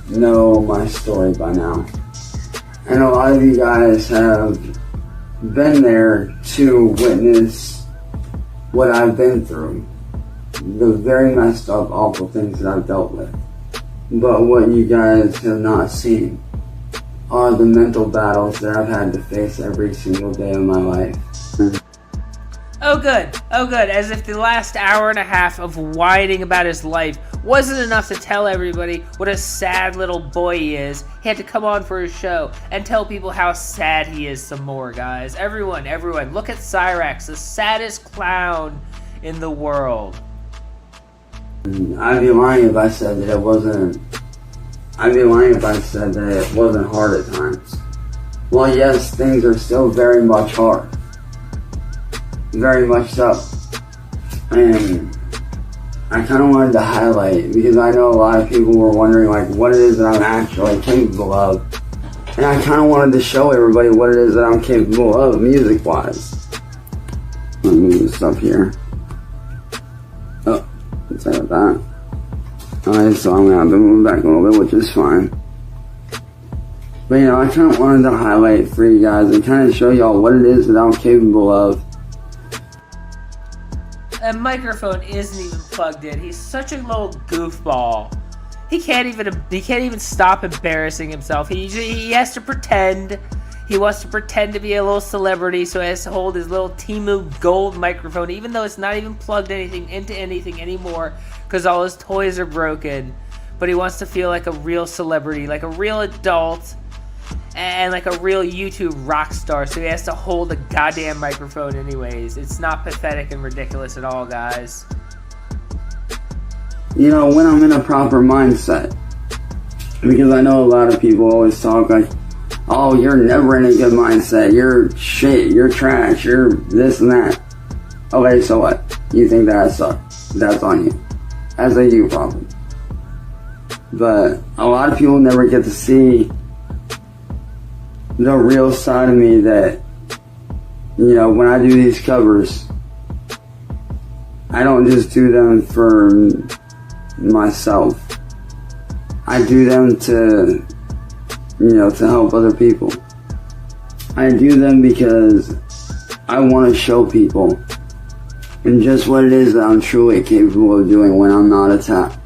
know my story by now, and a lot of you guys have been there to witness what I've been through, the very messed up, awful things that I've dealt with. But what you guys have not seen are the mental battles that I've had to face every single day of my life. Oh good, as if the last hour and a half of whining about his life wasn't enough to tell everybody what a sad little boy he is. He had to come on for his show and tell people how sad he is some more, guys. Everyone, look at Cyraxx, the saddest clown in the world. I'd be lying if I said that it wasn't. I'd be lying if I said that it wasn't hard at times. Well, yes, things are still very much hard. Very much so. And I kind of wanted to highlight, because I know a lot of people were wondering like what it is that I'm actually capable of. And I kind of wanted to show everybody what it is that I'm capable of music-wise. Let me move this up here. Oh, sorry about that. Alright, so I'm going to have to move back a little bit, which is fine. But you know, I kind of wanted to highlight for you guys and kind of show y'all what it is that I'm capable of. That microphone isn't even plugged in. He's such a little goofball. He can't even stop embarrassing himself. He has to pretend. He wants to pretend to be a little celebrity, so he has to hold his little Temu gold microphone, even though it's not even plugged into anything anymore, because all his toys are broken. But he wants to feel like a real celebrity, like a real adult, and like a real YouTube rock star, so he has to hold a goddamn microphone anyways. It's not pathetic and ridiculous at all, guys. You know, when I'm in a proper mindset. Because I know a lot of people always talk like, oh, you're never in a good mindset, you're shit, you're trash, you're this and that. Okay, so what? You think that I suck? That's on you. As a you problem. But a lot of people never get to see the real side of me that, you know, when I do these covers, I don't just do them for myself. I do them to, you know, to help other people. I do them because I want to show people and just what it is that I'm truly capable of doing when I'm not attacked.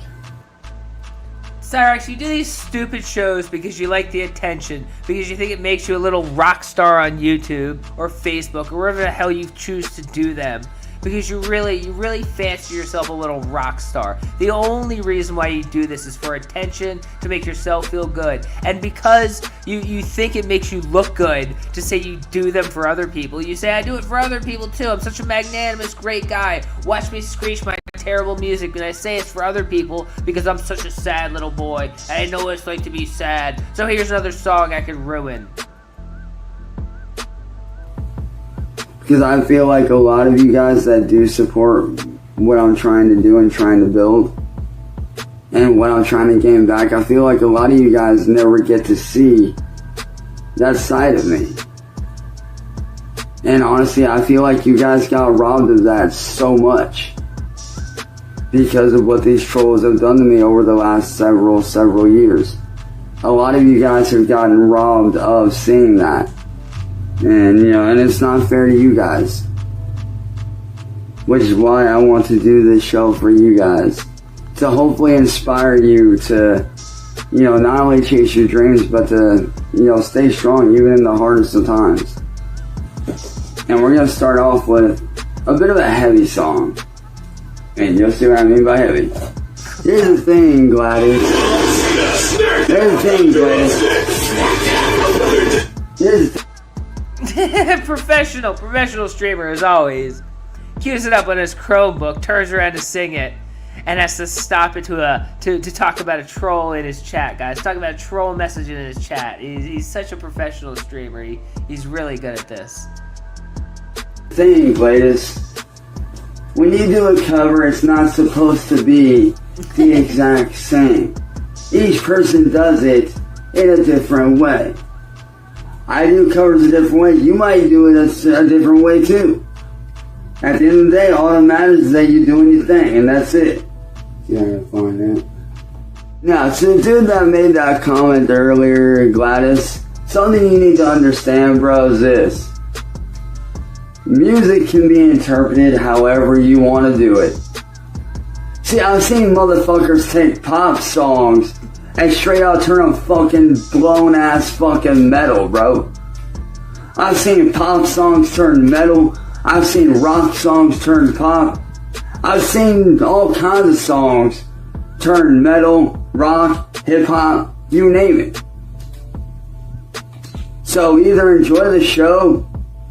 Cyraxx, you do these stupid shows because you like the attention, because you think it makes you a little rock star on YouTube or Facebook or wherever the hell you choose to do them. Because you really fancy yourself a little rock star. The only reason why you do this is for attention, to make yourself feel good. And because you think it makes you look good to say you do them for other people, you say, I do it for other people too. I'm such a magnanimous, great guy. Watch me screech my terrible music, and I say it's for other people because I'm such a sad little boy, and I know what it's like to be sad. So here's another song I could ruin. Because I feel like a lot of you guys that do support what I'm trying to do and trying to build and what I'm trying to gain back, I feel like a lot of you guys never get to see that side of me. And honestly, I feel like you guys got robbed of that so much because of what these trolls have done to me over the last several years. A lot of you guys have gotten robbed of seeing that. And, you know, and it's not fair to you guys. Which is why I want to do this show for you guys. To hopefully inspire you to, you know, not only chase your dreams, but to, you know, stay strong even in the hardest of times. And we're going to start off with a bit of a heavy song. And you'll see what I mean by heavy. Here's the thing, Gladys. Here's the thing, Gladys. Here's the thing. Professional streamer as always. Cues it up on his Chromebook, turns around to sing it, and has to stop it to talk about a troll in his chat, guys. Talk about a troll message in his chat. He's such a professional streamer. He's really good at this. Thing, Gladys. When you do a cover, it's not supposed to be the exact same. Each person does it in a different way. I do covers a different way. You might do it a different way too. At the end of the day, all that matters is that you're doing your thing, and that's it. Yeah, I find that. Now, to the dude that made that comment earlier, Gladys, something you need to understand, bro, is this. Music can be interpreted however you want to do it. See, I've seen motherfuckers take pop songs and straight out turn them fucking blown ass fucking metal, bro. I've seen pop songs turn metal. I've seen rock songs turn pop. I've seen all kinds of songs turn metal, rock, hip hop, you name it. So either enjoy the show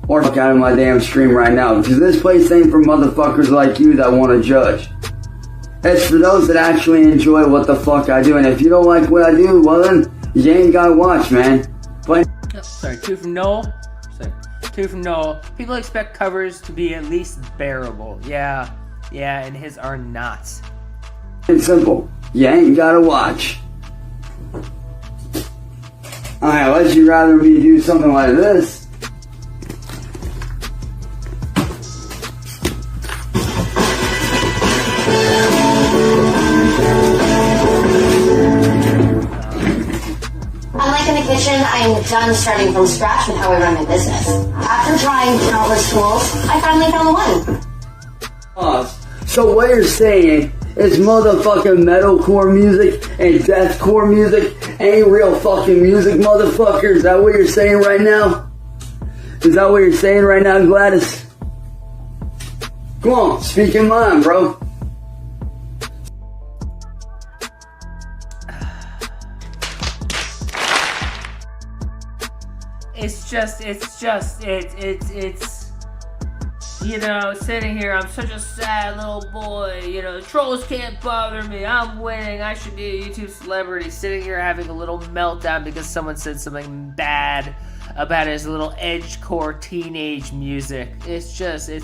or fuck out of my damn stream right now, because this place ain't for motherfuckers like you that want to judge. It's for those that actually enjoy what the fuck I do. And if you don't like what I do, well then, you ain't gotta watch, man. But Sorry, two from Noel. People expect covers to be at least bearable. Yeah, and his are not. it's simple. You ain't gotta watch. Alright, unless you'd rather me do something like this. Unlike in the kitchen, I'm done starting from scratch with how I run my business. After trying countless tools, I finally found the one. So what you're saying is motherfucking metalcore music and deathcore music ain't real fucking music, motherfucker? Is that what you're saying right now? Is that what you're saying right now, Gladys? Come on, speak your mind, bro. It's you know, sitting here, I'm such a sad little boy, you know, trolls can't bother me, I'm winning, I should be a YouTube celebrity, sitting here having a little meltdown because someone said something bad about his little edgecore teenage music. It's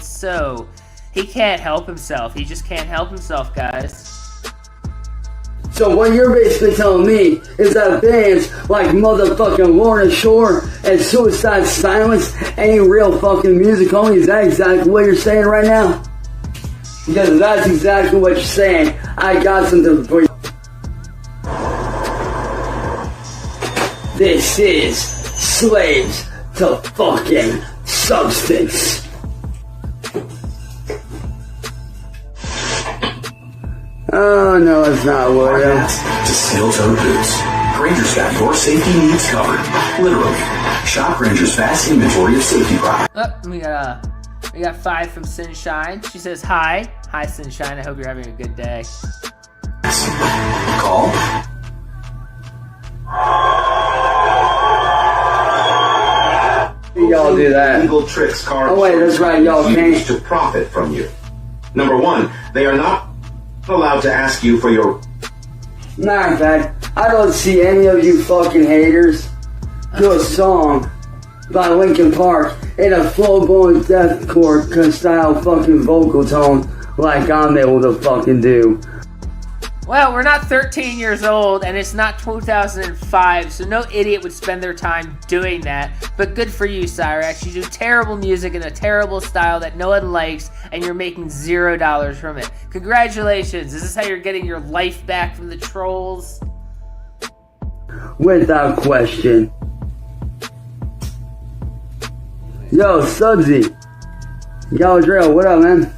so, he can't help himself, he just can't help himself, guys. So what you're basically telling me is that bands like motherfucking Lorna Shore and Suicide Silence ain't real fucking music, homie? Is that exactly what you're saying right now? Because that's exactly what you're saying. I got something for you. This is Slaves to Fucking Substance. Oh, no, it's not, William. To steel-toed boots. Granger's got your safety needs covered. Literally. Shop Granger's vast inventory of safety products. Oh, we got 5 from Sunshine. She says, hi. Hi, Sunshine. I hope you're having a good day. Call. Y'all do that. Legal tricks card. Oh, wait, that's right. Y'all can't. To profit from you. Number 1, they are not allowed to ask you for your... Matter of fact, I don't see any of you fucking haters do a song by Linkin Park in a full-blown deathcore style fucking vocal tone like I'm able to fucking do. Well, we're not 13 years old, and it's not 2005, so no idiot would spend their time doing that. But good for you, Cyrax. You do terrible music in a terrible style that no one likes, and you're making $0 from it. Congratulations. Is this how you're getting your life back from the trolls? Without question. Yo, Subsy. Yo, Drill, what up, man?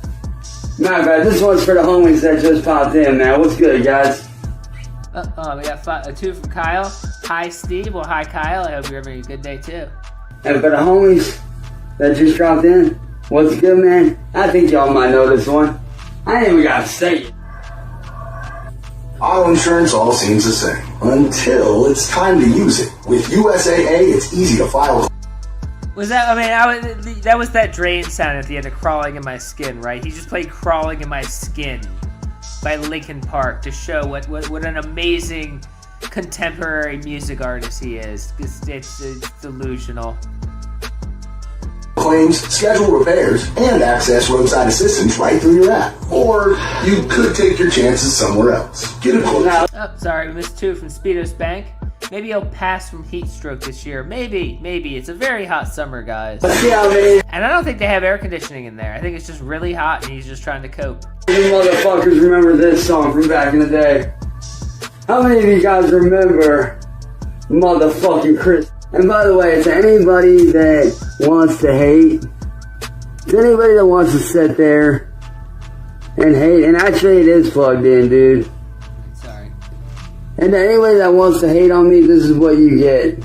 Matter of fact, this one's for the homies that just popped in, man. What's good, guys? We got 2 from Kyle. Hi, Steve. Well, hi, Kyle. I hope you're having a good day, too. And for the homies that just dropped in, what's good, man? I think y'all might know this one. I ain't even gotta say it. Auto insurance all seems the same. Until it's time to use it. With USAA, it's easy to file... Was that, that was that drain sound at the end of Crawling in My Skin, right? He just played Crawling in My Skin by Linkin Park to show what an amazing contemporary music artist he is. It's delusional. Claims, schedule repairs, and access roadside assistance right through your app. Or you could take your chances somewhere else. Get a quote. Oh, sorry, we missed 2 from Speedos Bank. Maybe he'll pass from heat stroke this year. Maybe. It's a very hot summer, guys. Yeah, man. And I don't think they have air conditioning in there. I think it's just really hot and he's just trying to cope. You motherfuckers remember this song from back in the day? How many of you guys remember motherfucking Chris? And by the way, to anybody that wants to hate, to anybody that wants to sit there and hate, and actually it is plugged in, dude. Sorry. And to anybody that wants to hate on me, this is what you get.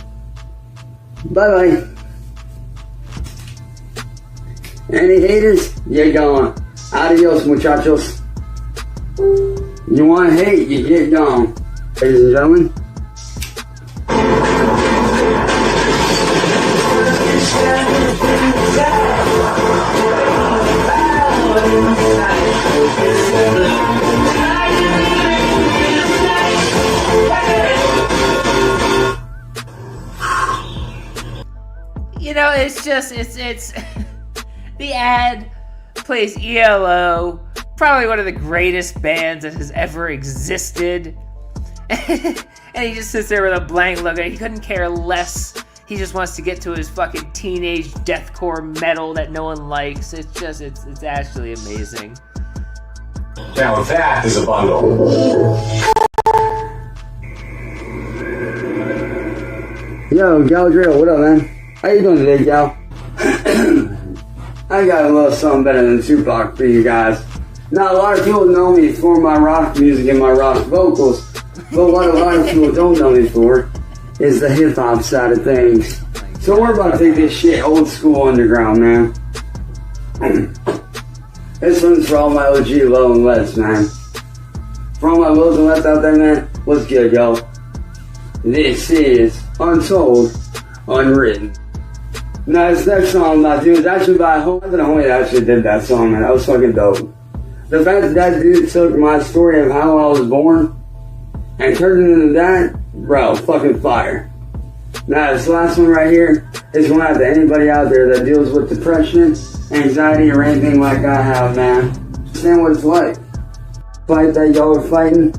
Bye-bye. Any haters? You're gone. Adios, muchachos. You want to hate, you get gone. Ladies and gentlemen. know, it's just, it's the ad plays ELO, probably one of the greatest bands that has ever existed. And he just sits there with a blank look, and he couldn't care less. He just wants to get to his fucking teenage deathcore metal that no one likes. It's just, it's actually amazing. Now that is a bundle. Yo, Galadriel, what up, man? How you doing today, Gal? I got a little something better than Tupac for you guys. Now, a lot of people know me for my rock music and my rock vocals, but what a lot of people don't know me for is the hip-hop side of things. So we're about to take this shit old school underground, man. This one's for all my OG low and lets, man. For all my lows and lets out there, man, what's good, yo? This is Untold, Unwritten. Now, this next song I'm about to do is actually by a homie. The homie that actually did that song, man. That was fucking dope. The fact that that dude took my story of how I was born and turned it into that, bro, fucking fire. Now, this last one right here is going out to anybody out there that deals with depression, anxiety, or anything like I have, man. Understand what it's like. Fight that y'all are fighting.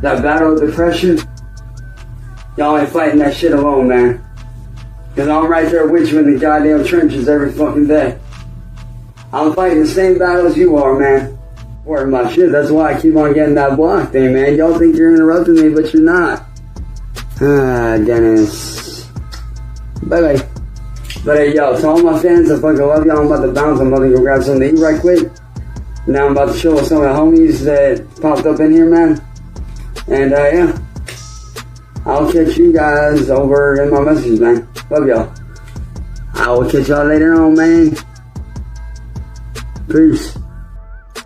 That battle of depression. Y'all ain't fighting that shit alone, man. Cause I'm right there with you in the goddamn trenches every fucking day. I'm fighting the same battles you are, man. Word my shit, that's why I keep on getting that block thing, man. Y'all think you're interrupting me, but you're not. Ah, Dennis. Bye-bye. But hey, yo, to all my fans, I fucking love y'all. I'm about to bounce. I'm about to go grab something to eat right quick. Now I'm about to chill with some of the homies that popped up in here, man. And, yeah. I'll catch you guys over in my messages, man. Love y'all. I will catch y'all later on, man. Peace.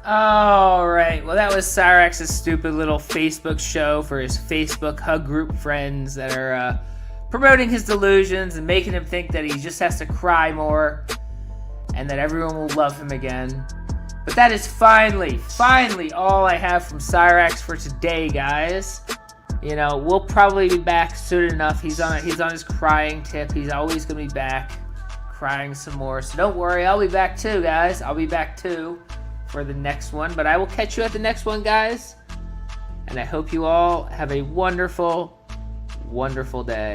Alright, well that was Cyrax's stupid little Facebook show for his Facebook hug group friends that are promoting his delusions and making him think that he just has to cry more and that everyone will love him again. But that is finally all I have from Cyraxx for today, guys. You know, we'll probably be back soon enough. He's on his crying tip. He's always gonna be back crying some more. So don't worry, I'll be back too, guys. I'll be back too for the next one. But I will catch you at the next one, guys. And I hope you all have a wonderful, wonderful day.